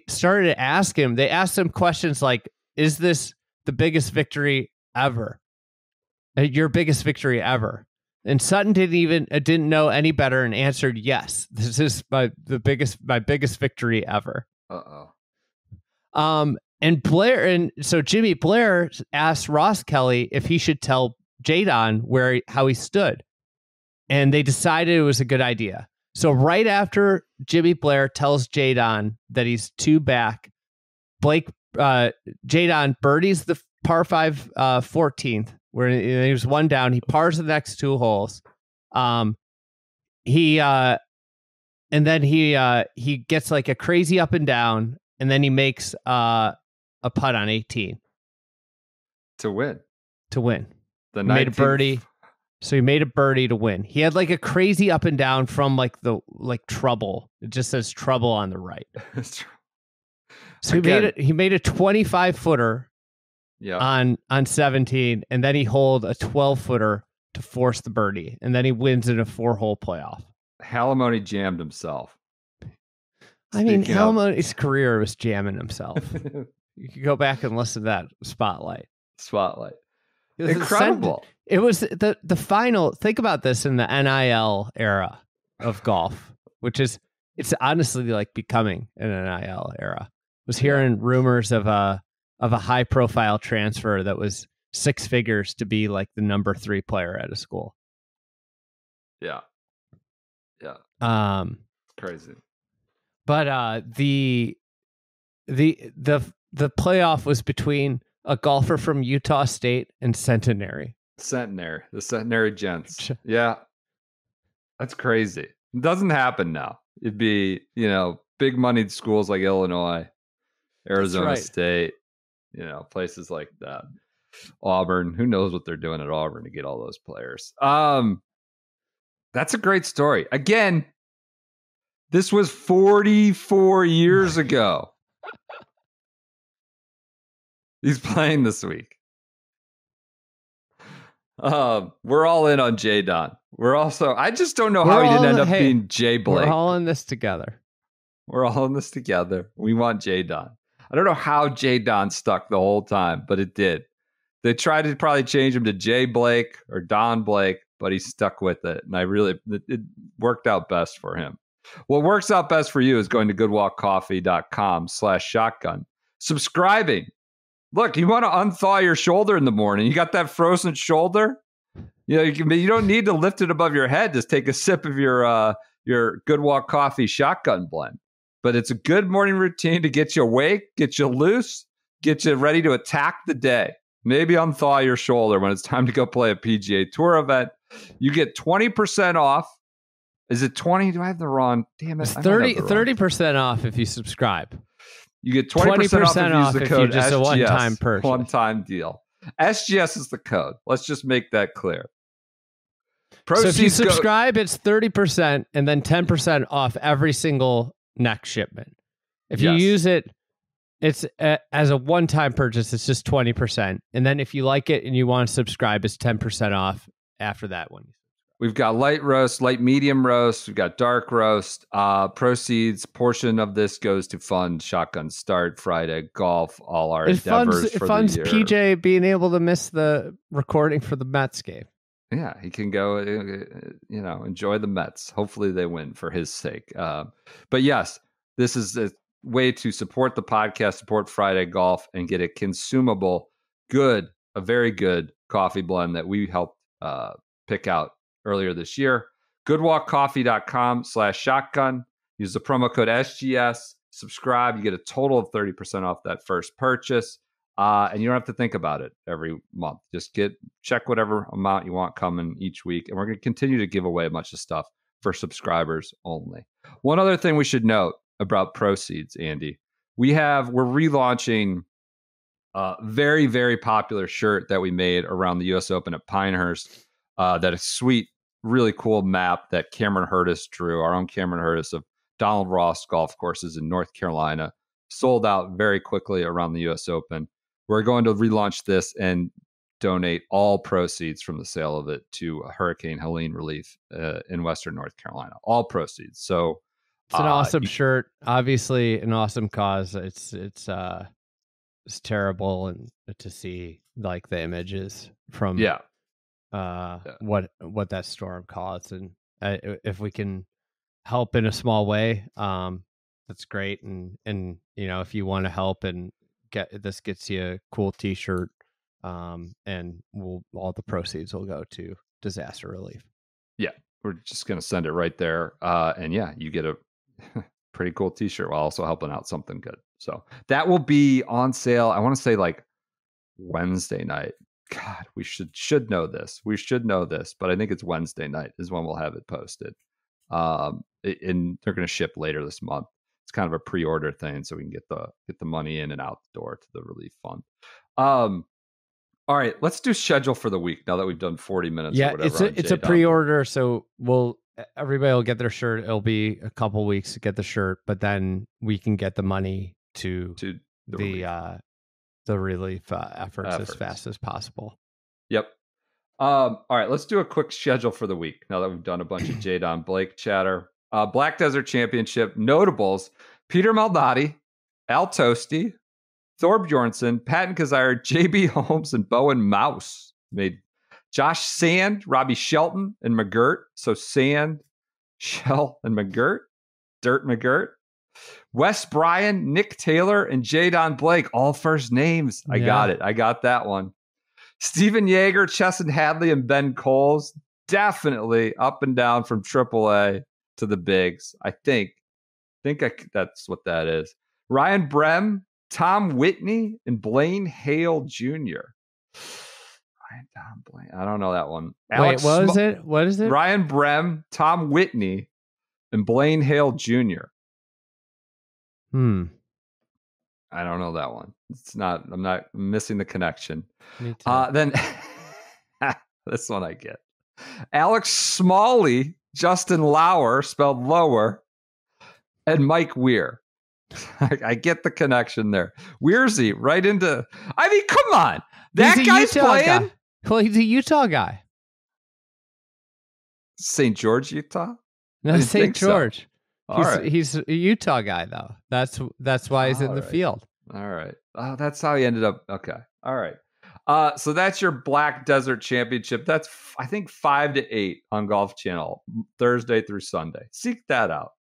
[SPEAKER 2] started to ask him. They asked him questions like, "Is this the biggest victory ever? Your biggest victory ever?" And Sutton didn't know any better and answered, "Yes, this is my biggest victory ever." And so Jimmy Blair asked Ross Kelly if he should tell Jadon how he stood, and they decided it was a good idea. So right after Jimmy Blair tells Jadon that he's 2 back, Jadon birdies the par 5 14th, where he was 1 down. He pars the next 2 holes. He gets like a crazy up and down, and then he makes a putt on 18
[SPEAKER 1] to win.
[SPEAKER 2] He made a birdie. So he made a birdie to win. He had like a crazy up and down from like trouble. It just says trouble on the right. So he made a 25 footer on 17, and then he holed a 12 footer to force the birdie, and then he wins in a 4-hole playoff.
[SPEAKER 1] Halimony jammed himself.
[SPEAKER 2] Halimony's career was jamming himself. You can go back and listen to that Spotlight.
[SPEAKER 1] Incredible.
[SPEAKER 2] It was the final. Think about this in the NIL era of golf, it's honestly like becoming an NIL era. I was hearing rumors of a high profile transfer that was 6 figures to be like the number 3 player at a school.
[SPEAKER 1] Yeah. Crazy.
[SPEAKER 2] But the playoff was between a golfer from Utah State and Centenary.
[SPEAKER 1] The Centenary Gents. Yeah. That's crazy. It doesn't happen now. It'd be, big moneyed schools like Illinois, Arizona State, places like that. Auburn. Who knows what they're doing at Auburn to get all those players? That's a great story. Again, this was 44 years ago. He's playing this week. We're all in on Jadon. I just don't know how he didn't end up being Jay Blake.
[SPEAKER 2] We're all in this together.
[SPEAKER 1] We want Jadon. I don't know how Jadon stuck the whole time, but it did. They tried to probably change him to Jay Blake or Don Blake, but he stuck with it. And it worked out best for him. What works out best for you is going to goodwalkcoffee.com/shotgun. Subscribing. Look, you want to unthaw your shoulder in the morning. You got that frozen shoulder. You don't need to lift it above your head. Just take a sip of your Good Walk Coffee shotgun blend. But it's a good morning routine to get you awake, get you loose, get you ready to attack the day. Maybe unthaw your shoulder when it's time to go play a PGA Tour event. You get 20% off. Is it 20? Do I have the wrong? Damn it.
[SPEAKER 2] It's 30% off if you subscribe.
[SPEAKER 1] You get 20% off if you use the code
[SPEAKER 2] just
[SPEAKER 1] SGS.
[SPEAKER 2] A one-time purchase.
[SPEAKER 1] One-time deal. SGS is the code. Let's just make that clear.
[SPEAKER 2] So if you subscribe, it's 30% and then 10% off every single next shipment. If you use it, it's as a one-time purchase, it's just 20%. And then if you like it and you want to subscribe, it's 10% off after that one.
[SPEAKER 1] We've got light roast, light medium roast. We've got dark roast. Proceeds, portion of this goes to fund Shotgun Start, Friday Golf, all our endeavors
[SPEAKER 2] for the year. It funds PJ being able to miss the recording for the Mets game.
[SPEAKER 1] Yeah, he can go, enjoy the Mets. Hopefully they win for his sake. But yes, this is a way to support the podcast, support Friday Golf, and get a consumable, a very good coffee blend that we helped pick out earlier this year. Goodwalkcoffee.com/shotgun. Use the promo code SGS. Subscribe. You get a total of 30% off that first purchase. And you don't have to think about it every month. Just check whatever amount you want coming each week. And we're going to continue to give away a bunch of stuff for subscribers only. One other thing we should note about proceeds, Andy, we're relaunching a very, very popular shirt that we made around the US Open at Pinehurst. That is sweet, really cool map that Cameron Hurtis drew, our own Cameron Hurtis of Donald Ross golf courses in North Carolina. Sold out very quickly around the US Open. We're going to relaunch this and donate all proceeds from the sale of it to Hurricane Helene relief in Western North Carolina. All proceeds. So
[SPEAKER 2] it's an awesome shirt. Obviously, an awesome cause. It's terrible and to see like the images from what that storm caused, and if we can help in a small way, that's great. And if you want to help and gets you a cool T-shirt, and all the proceeds will go to disaster relief. Yeah,
[SPEAKER 1] we're just gonna send it right there, and you get a pretty cool T-shirt while also helping out something good. So that will be on sale. I want to say like Wednesday night. God, we should know this. We should know this, but I think it's Wednesday night is when we'll have it posted. And they're going to ship later this month. It's kind of a pre-order thing, so we can get the money in and out the door to the relief fund. All right, let's do schedule for the week now that we've done 40 minutes.
[SPEAKER 2] Yeah, it's a pre-order, so everybody will get their shirt. It'll be a couple weeks to get the shirt, but then we can get the money to the relief efforts as fast as possible.
[SPEAKER 1] Yep. All right, let's do a quick schedule for the week now that we've done a bunch of Jadon Blake chatter. Black Desert Championship notables: Peter Malnati, Al Tosti, Thor Bjornsson, Patton Kizzire, JB Holmes, and Bowen Mouse made. Josh Sand, Robbie Shelton, and McGirt. So Sand, Shell, and McGirt. Dirt McGirt. Wes Bryan, Nick Taylor, and Jadon Blake. All first names. I got it. I got that one. Steven Yeager, Chesson Hadley, and Ben Coles. Definitely up and down from AAA to the bigs. I think that's what that is. Ryan Brem, Tom Whitney, and Blaine Hale Jr. I don't know that one.
[SPEAKER 2] Wait, what is it?
[SPEAKER 1] Ryan Brem, Tom Whitney, and Blaine Hale Jr. I don't know that one. I'm not missing the connection.
[SPEAKER 2] Me too.
[SPEAKER 1] Then this one I get. Alex Smalley, Justin Lauer, spelled lower, and Mike Weir. I get the connection there. Weirzy right into. I mean, come on. That guy's playing.
[SPEAKER 2] Guy. Well, he's a Utah guy.
[SPEAKER 1] St. George, Utah?
[SPEAKER 2] No, St. George.
[SPEAKER 1] So.
[SPEAKER 2] He's a Utah guy, though. That's why he's in the field.
[SPEAKER 1] All right. Oh, that's how he ended up. Okay. All right. So that's your Black Desert Championship. That's, I think, 5 to 8 on Golf Channel, Thursday through Sunday. Seek that out.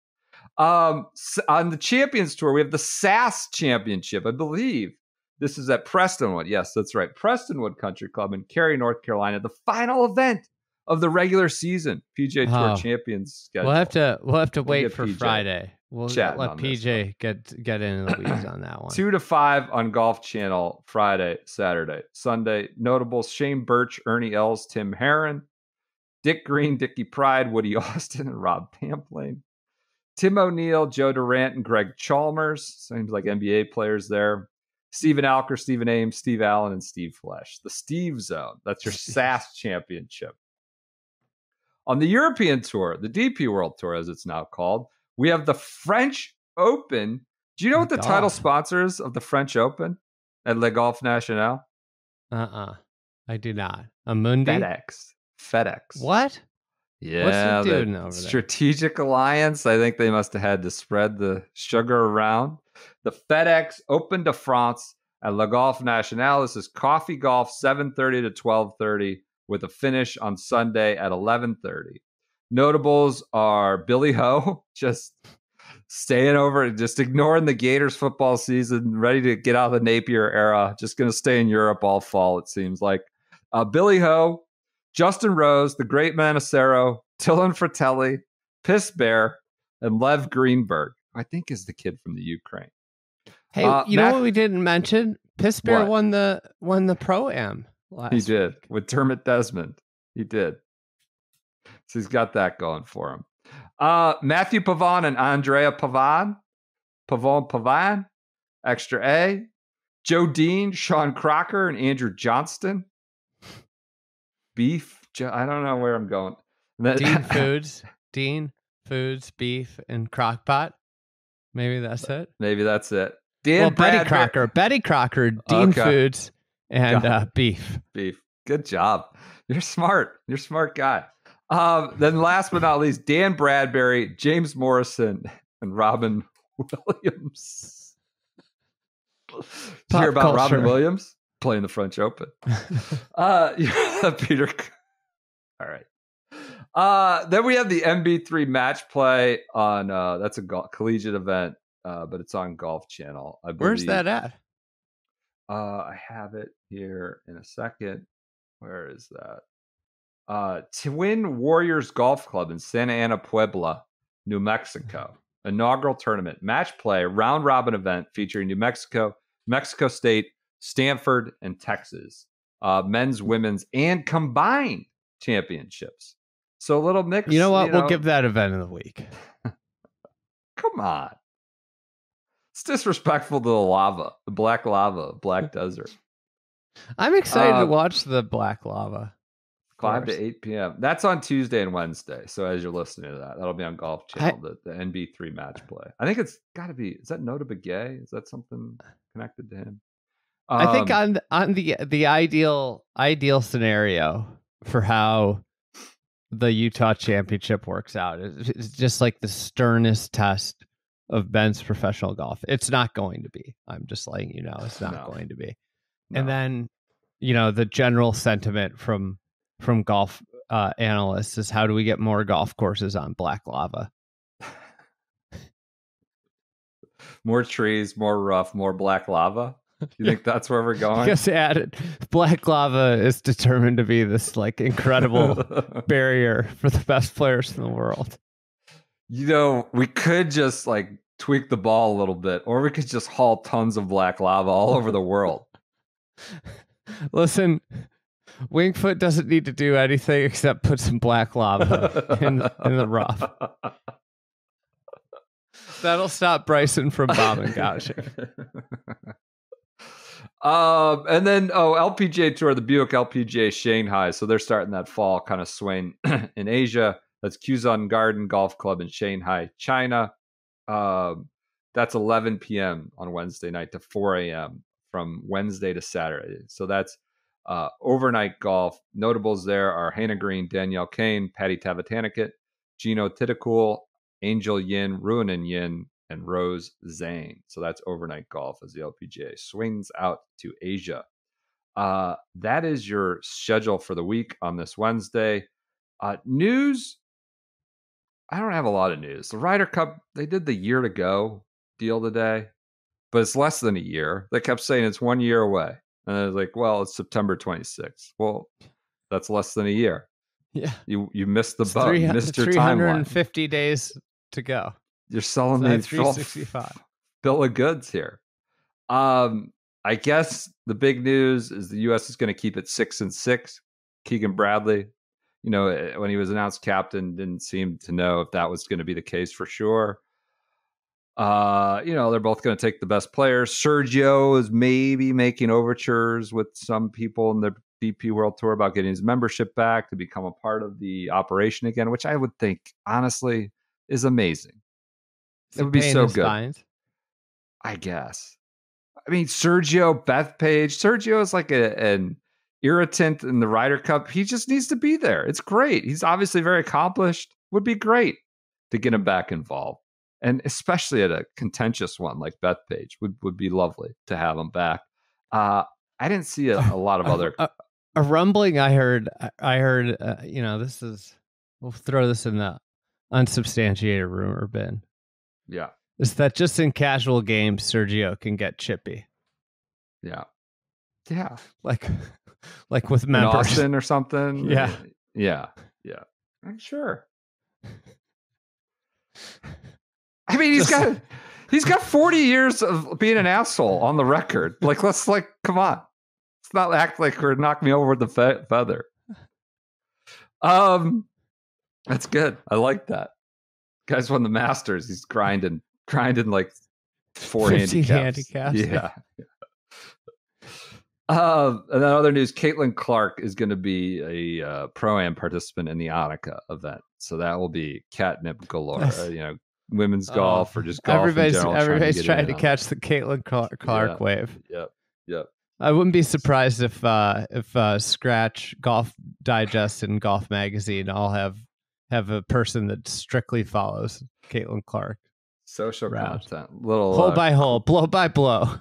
[SPEAKER 1] On the Champions Tour, we have the SAS Championship. I believe this is at Prestonwood. Yes, that's right. Prestonwood Country Club in Cary, North Carolina. The final event of the regular season PGA Tour Champions schedule.
[SPEAKER 2] We'll have to wait for PJ Friday. We'll let PJ get in the weeds on that one.
[SPEAKER 1] 2 to 5 on Golf Channel Friday, Saturday, Sunday. Notables: Shane Birch, Ernie Els, Tim Herron, Dick Green, Dickie Pride, Woody Austin, and Rob Pamplane. Tim O'Neill, Joe Durant, and Greg Chalmers. Seems like NBA players there. Stephen Alker, Stephen Ames, Steve Allen, and Steve Flesh. The Steve Zone. That's your SAS Championship. On the European Tour, the DP World Tour, as it's now called, we have the French Open. Do you know what the title sponsors of the French Open at Le Golf National?
[SPEAKER 2] I do not. Amundi?
[SPEAKER 1] FedEx.
[SPEAKER 2] What?
[SPEAKER 1] Yeah.
[SPEAKER 2] What's it doing over there?
[SPEAKER 1] Strategic Alliance. I think they must have had to spread the sugar around. The FedEx Open de France at Le Golf National. This is coffee golf, 7:30 to 12:30, with a finish on Sunday at 11:30. Notables are Billy Ho, just staying over, just ignoring the Gators football season, ready to get out of the Napier era, just going to stay in Europe all fall, it seems like. Billy Ho, Justin Rose, the Great Manacero, Dylan Fratelli, Piss Bear, and Lev Greenberg, I think is the kid from the Ukraine.
[SPEAKER 2] Hey, you know what we didn't mention? Piss Bear won the Pro-Am last
[SPEAKER 1] He did,
[SPEAKER 2] week.
[SPEAKER 1] with Dermot Desmond. He did. So he's got that going for him. Matthew Pavon and Andrea Pavon, Extra A. Joe Dean, Sean Crocker, and Andrew Johnston. Beef. I don't know where I'm going.
[SPEAKER 2] Dean Foods, Beef, and Crockpot. Maybe that's it. Betty Crocker, Dean Foods, and Beef.
[SPEAKER 1] Good job. You're smart. You're a smart guy. Then last but not least, Dan Bradbury, James Morrison, and Robin Williams. Did you hear about Robin Williams playing the French Open? Peter. All right. Then we have the MB3 match play on, that's a collegiate event, but it's on Golf Channel, I believe.
[SPEAKER 2] Where's that at?
[SPEAKER 1] I have it here in a second. Where is that? Twin Warriors Golf Club in Santa Ana, Puebla, New Mexico. Inaugural tournament. Match play, round robin event featuring New Mexico, Mexico State, Stanford, and Texas. Men's, women's, and combined championships. So a little mix.
[SPEAKER 2] You know what? We'll give that event of the week.
[SPEAKER 1] Come on. It's disrespectful to the black desert.
[SPEAKER 2] I'm excited to watch the black lava.
[SPEAKER 1] 5 to 8 p.m. That's on Tuesday and Wednesday. So as you're listening to that, that'll be on Golf Channel, the NB3 match play. I think it's got to be, is that Nota Begay? Is that something connected to him?
[SPEAKER 2] I think on the ideal scenario for how the Utah Championship works out is just like the sternest test of Ben's professional golf. It's not going to be. I'm just letting you know it's not going to be. No. And then, the general sentiment from golf analysts is, how do we get more golf courses on black lava?
[SPEAKER 1] More trees, more rough, more black lava. You think that's where we're going?
[SPEAKER 2] Just added, black lava is determined to be this incredible barrier for the best players in the world.
[SPEAKER 1] We could just tweak the ball a little bit, or we could just haul tons of black lava all over the world.
[SPEAKER 2] Listen, Wingfoot doesn't need to do anything except put some black lava in the rough. That'll stop Bryson from bomb and gouging.
[SPEAKER 1] And then, LPGA Tour, the Buick LPGA Shanghai. So they're starting that fall kind of swing in Asia. That's Quzon Garden Golf Club in Shanghai, China. That's 11 p.m. on Wednesday night to 4 a.m. from Wednesday to Saturday. So that's overnight golf. Notables there are Hannah Green, Danielle Kane, Patty Tavatanakit, Gino Titakul, Angel Yin, Ruanan Yin, and Rose Zhang. So that's overnight golf as the LPGA swings out to Asia. That is your schedule for the week on this Wednesday. News. I don't have a lot of news. The Ryder Cup, they did the year to go deal today, but it's less than a year. They kept saying it's 1 year away. And I was like, well, it's September 26th. Well, that's less than a year.
[SPEAKER 2] Yeah.
[SPEAKER 1] You missed the boat. You missed your timeline.
[SPEAKER 2] 350 days to go.
[SPEAKER 1] You're selling
[SPEAKER 2] So
[SPEAKER 1] me
[SPEAKER 2] 365.
[SPEAKER 1] bill of goods here. I guess the big news is the U.S. is going to keep it 6-6. Keegan Bradley, when he was announced captain, didn't seem to know if that was going to be the case for sure. They're both going to take the best players. Sergio is maybe making overtures with some people in the DP World Tour about getting his membership back to become a part of the operation again, which I would think, honestly, is amazing. It would be so good. Fines? I guess. I mean, Sergio, Bethpage. Sergio is like an irritant in the Ryder Cup. He just needs to be there. It's great. He's obviously very accomplished. Would be great to get him back involved. And especially at a contentious one like Bethpage would be lovely to have him back. I didn't see a lot of other...
[SPEAKER 2] A rumbling I heard, this is... We'll throw this in the unsubstantiated rumor bin.
[SPEAKER 1] Yeah.
[SPEAKER 2] Is that just in casual games, Sergio can get chippy.
[SPEAKER 1] Yeah. Yeah.
[SPEAKER 2] Like with members.
[SPEAKER 1] In Austin or something?
[SPEAKER 2] Yeah.
[SPEAKER 1] Yeah. Yeah. I'm sure. I mean, he's got 40 years of being an asshole on the record. Let's come on. Let's not act like we're knocking me over with the feather. That's good. I like that. Guy's won the Masters. He's grinding like 4 handicaps. Yeah. And then other news, Caitlin Clark is going to be a Pro-Am participant in the Annika event. So that will be catnip galore. Women's golf or just golf in general.
[SPEAKER 2] Everybody's trying to catch the Caitlin Clark wave.
[SPEAKER 1] Yep.
[SPEAKER 2] I wouldn't be surprised if Scratch, Golf Digest, and Golf Magazine all have a person that strictly follows Caitlin Clark.
[SPEAKER 1] Social content, little
[SPEAKER 2] hole by hole, blow by blow.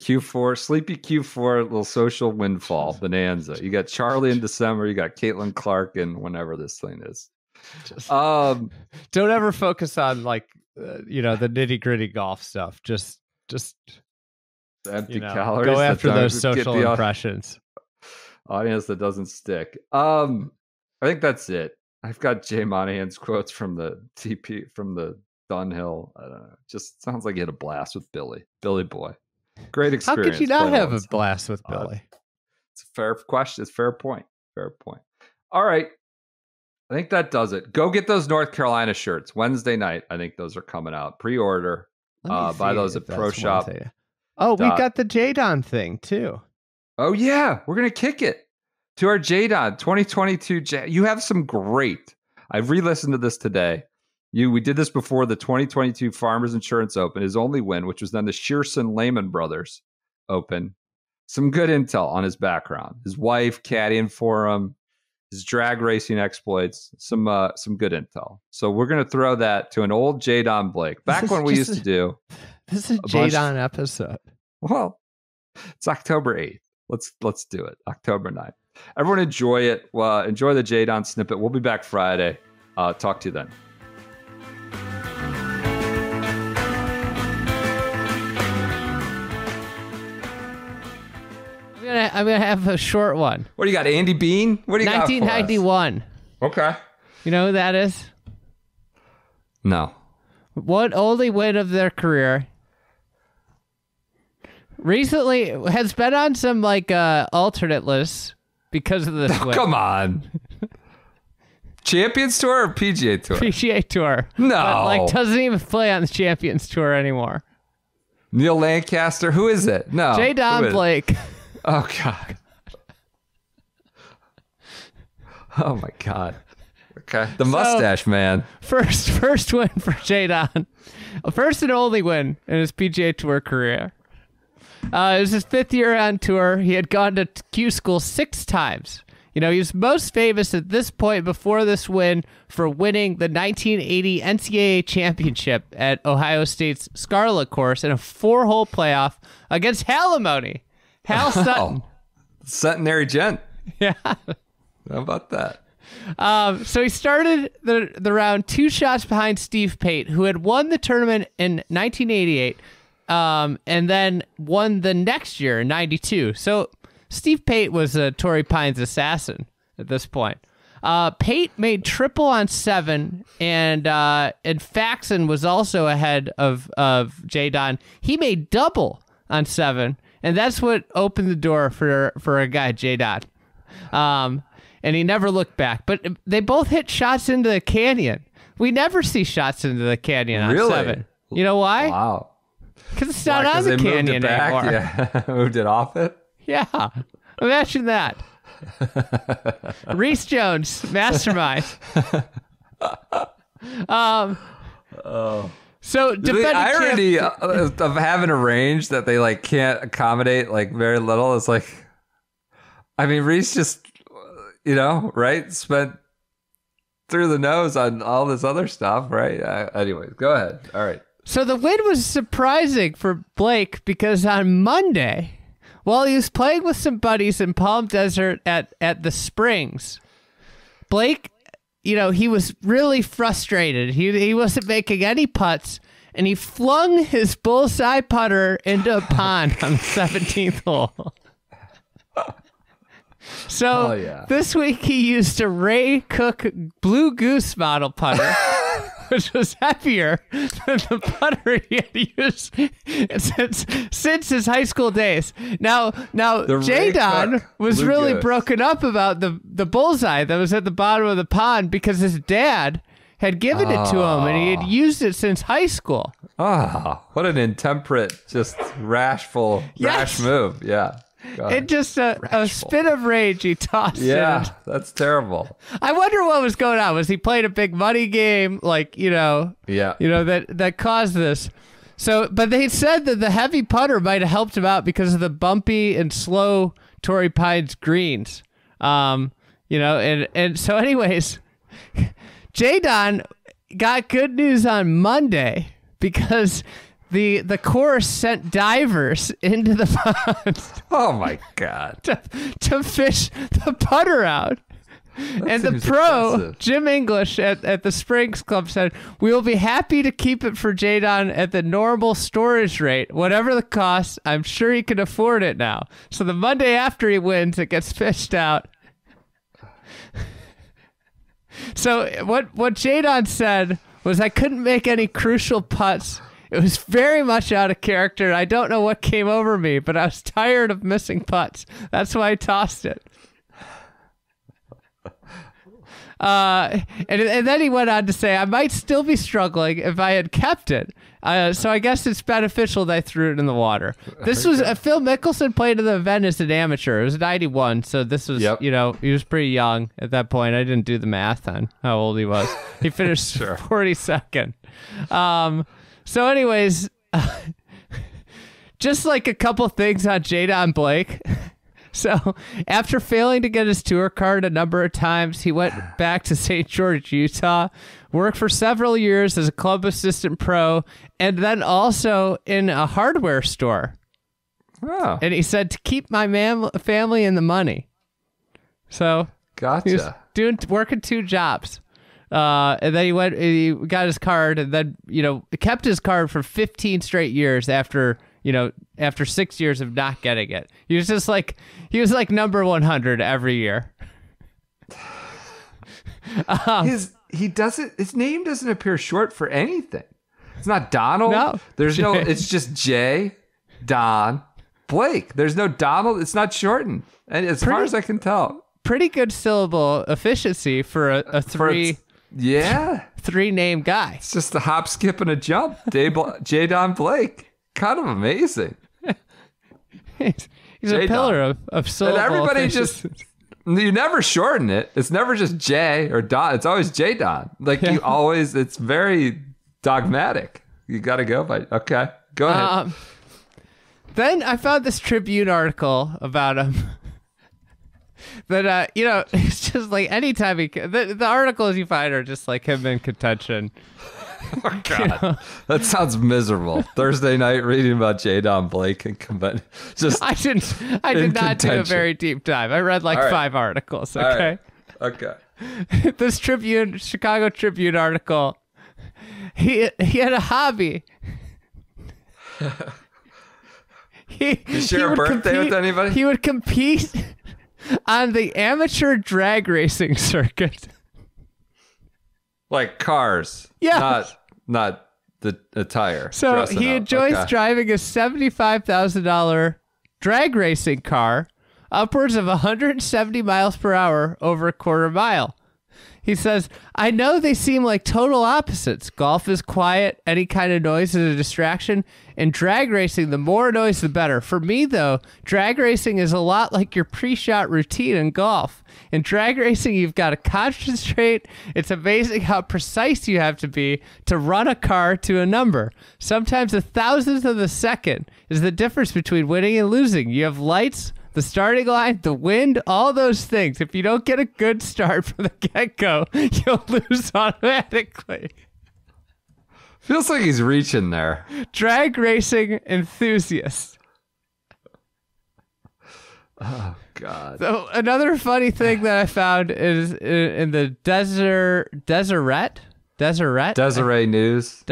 [SPEAKER 1] Q4, sleepy Q4, little social windfall bonanza. You got Charlie in December. You got Caitlin Clark in whenever this thing is.
[SPEAKER 2] Don't ever focus on the nitty gritty golf stuff. Just
[SPEAKER 1] empty calories.
[SPEAKER 2] Go after those social impressions.
[SPEAKER 1] Audience that doesn't stick. I think that's it. I've got Jay Monahan's quotes from the TP from the Dunhill. I don't know. Just sounds like he had a blast with Billy boy. Great experience.
[SPEAKER 2] How could you not have a blast with Billy?
[SPEAKER 1] It's a fair question. It's a fair point. All right. I think that does it. Go get those North Carolina shirts Wednesday night. I think those are coming out. Pre-order. Buy those at Pro Shop.
[SPEAKER 2] Oh, we got the Jadon thing too.
[SPEAKER 1] Oh yeah, we're gonna kick it to our Jadon 2022. You have some great. I re-listened to this today. We did this before the 2022 Farmers Insurance Open, his only win, which was then the Shearson Lehman Brothers Open. Some good intel on his background, his wife caddying for him, his drag racing exploits. Some good intel. So we're gonna throw that to an old Jadon Blake. Back when we used to do.
[SPEAKER 2] This is a Jadon episode.
[SPEAKER 1] Well, it's October 8th. Let's do it. October 9th. Everyone enjoy it. Enjoy the Jadon snippet. We'll be back Friday. Talk to you then.
[SPEAKER 2] I'm gonna have a short one.
[SPEAKER 1] What do you got, Andy Bean? What do you got?
[SPEAKER 2] 1991.
[SPEAKER 1] Okay.
[SPEAKER 2] You know who that is?
[SPEAKER 1] No.
[SPEAKER 2] What only win of their career? Recently has been on some alternate lists because of this win.
[SPEAKER 1] Come on. Champions Tour or PGA Tour?
[SPEAKER 2] PGA Tour.
[SPEAKER 1] No.
[SPEAKER 2] But, doesn't even play on the Champions Tour anymore.
[SPEAKER 1] Neil Lancaster? Who is it? No.
[SPEAKER 2] Jadon Blake.
[SPEAKER 1] Oh, God. Oh, my God. Okay. The mustache man.
[SPEAKER 2] First win for Jadon. First and only win in his PGA Tour career. It was his 5th year on tour. He had gone to Q school 6 times. He was most famous at this point before this win for winning the 1980 NCAA championship at Ohio State's Scarlet course in a 4-hole playoff against Hal Sutton.
[SPEAKER 1] Centenary gent.
[SPEAKER 2] Yeah.
[SPEAKER 1] How about that?
[SPEAKER 2] So he started the round 2 shots behind Steve Pate, who had won the tournament in 1988, and then won the next year in 92. So Steve Pate was Torrey Pines' assassin at this point. Pate made triple on 7, and Faxon was also ahead of J. Don. He made double on 7, and that's what opened the door for a guy, J. Don. And he never looked back. But they both hit shots into the canyon. We never see shots into the canyon on 7. You know why?
[SPEAKER 1] Wow.
[SPEAKER 2] Because it's not on the canyon anymore.
[SPEAKER 1] Yeah, moved it off it.
[SPEAKER 2] Yeah, imagine that. Reese Jones, mastermind. So
[SPEAKER 1] the irony of having a range that they like can't accommodate like very little is like, I mean, Reese just, right, spent through the nose on all this other stuff, right? Anyways, go ahead. All right.
[SPEAKER 2] So the win was surprising for Blake because on Monday, while he was playing with some buddies in Palm Desert at the Springs, Blake, he was really frustrated. He wasn't making any putts, and he flung his bullseye putter into a pond on the 17th hole. So This week he used a Ray Cook Blue Goose model putter, which was heavier than the putter he had used since his high school days. Now J-Don was really broken up about the bullseye that was at the bottom of the pond because his dad had given it to him and he had used it since high school.
[SPEAKER 1] Oh, what an intemperate, just rash move. Yeah.
[SPEAKER 2] It just a spit of rage he tossed in.
[SPEAKER 1] Yeah, that's terrible.
[SPEAKER 2] I wonder what was going on. Was he playing a big money game? That caused this. So, but they said that the heavy putter might have helped him out because of the bumpy and slow Torrey Pines greens. And so anyways, J-Don got good news on Monday because the course sent divers into the pond.
[SPEAKER 1] Oh my God!
[SPEAKER 2] to fish the putter out. And the pro, expensive. Jim English at the Springs Club said, "We will be happy to keep it for J-Don at the normal storage rate. Whatever the cost, I'm sure he can afford it now." So the Monday after he wins, it gets fished out. So what J-Don said was, "I couldn't make any crucial putts. It was very much out of character. I don't know what came over me, but I was tired of missing putts. That's why I tossed it." And then he went on to say, "I might still be struggling if I had kept it. So I guess it's beneficial that I threw it in the water." This was Phil Mickelson played in the event as an amateur. It was 91, so this was he was pretty young at that point. I didn't do the math on how old he was. He finished 42nd. So anyways, just like a couple things on J-Don Blake. So after failing to get his tour card a number of times, he went back to St. George, Utah, worked for several years as a club assistant pro, and then also in a hardware store.
[SPEAKER 1] Oh.
[SPEAKER 2] And he said, to keep my family in the money. So
[SPEAKER 1] gotcha.
[SPEAKER 2] He was working 2 jobs. And then he got his card, and then, kept his card for 15 straight years after 6 years of not getting it. He was like number 100 every year.
[SPEAKER 1] His name doesn't appear short for anything. It's not Donald.
[SPEAKER 2] No.
[SPEAKER 1] It's just J. Don Blake. There's no Donald. It's not shortened. And as far as I can tell.
[SPEAKER 2] Pretty good syllable efficiency for a three-name guy.
[SPEAKER 1] It's just a hop, skip, and a jump. J. Don Blake. Kind of amazing.
[SPEAKER 2] He's a pillar of syllable.
[SPEAKER 1] And everybody you never shorten it. It's never just J or Don. It's always J. Don. It's very dogmatic. You got to go by. Okay, go ahead.
[SPEAKER 2] Then I found this Tribune article about him. That it's just like anytime the articles you find are just like him in contention.
[SPEAKER 1] Oh God, that sounds miserable. Thursday night reading about J. Don Blake and
[SPEAKER 2] I did not do a very deep dive. I read like 5 articles. Okay.
[SPEAKER 1] Okay.
[SPEAKER 2] this Chicago Tribune article. He had a hobby.
[SPEAKER 1] You share a birthday with anybody?
[SPEAKER 2] He would compete on the amateur drag racing circuit.
[SPEAKER 1] Like cars.
[SPEAKER 2] Yeah.
[SPEAKER 1] Not the attire.
[SPEAKER 2] So he enjoys driving a $75,000 drag racing car upwards of 170 miles per hour over a quarter mile. He says, I know they seem like total opposites. Golf is quiet. Any kind of noise is a distraction. And drag racing, the more noise, the better. For me, though, drag racing is a lot like your pre-shot routine in golf. In drag racing, you've got to concentrate. It's amazing how precise you have to be to run a car to a number. Sometimes a thousandth of a second is the difference between winning and losing. You have lights, the starting line, the wind, all those things. If you don't get a good start from the get-go, you'll lose automatically.
[SPEAKER 1] Feels like he's reaching there.
[SPEAKER 2] Drag racing enthusiast.
[SPEAKER 1] Oh, God.
[SPEAKER 2] So another funny thing that I found is in the Deseret News.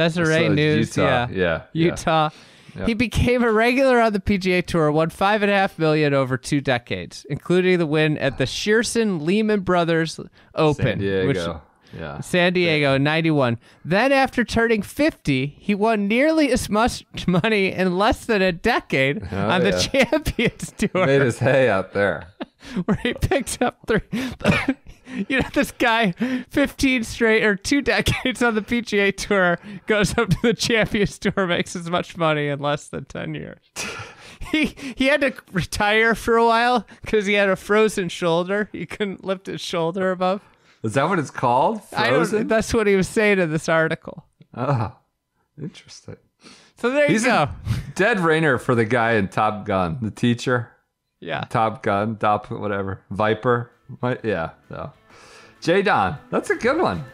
[SPEAKER 1] Utah. Yeah.
[SPEAKER 2] Utah. Yep. He became a regular on the PGA Tour, won $5.5 million over 2 decades, including the win at the Shearson Lehman Brothers Open, San Diego in '91. Then, after turning 50, he won nearly as much money in less than a decade on the Champions Tour.
[SPEAKER 1] Made his hay out there,
[SPEAKER 2] where he picked up 3. This guy, 15 straight or 2 decades on the PGA Tour, goes up to the Champions Tour, makes as much money in less than 10 years. He had to retire for a while because he had a frozen shoulder. He couldn't lift his shoulder above.
[SPEAKER 1] Is that what it's called? Frozen?
[SPEAKER 2] That's what he was saying in this article.
[SPEAKER 1] Oh, interesting.
[SPEAKER 2] So there you go.
[SPEAKER 1] Dead ringer for the guy in Top Gun, the teacher.
[SPEAKER 2] Yeah.
[SPEAKER 1] Top Gun, whatever. Viper. Yeah. So. J. Don, that's a good one.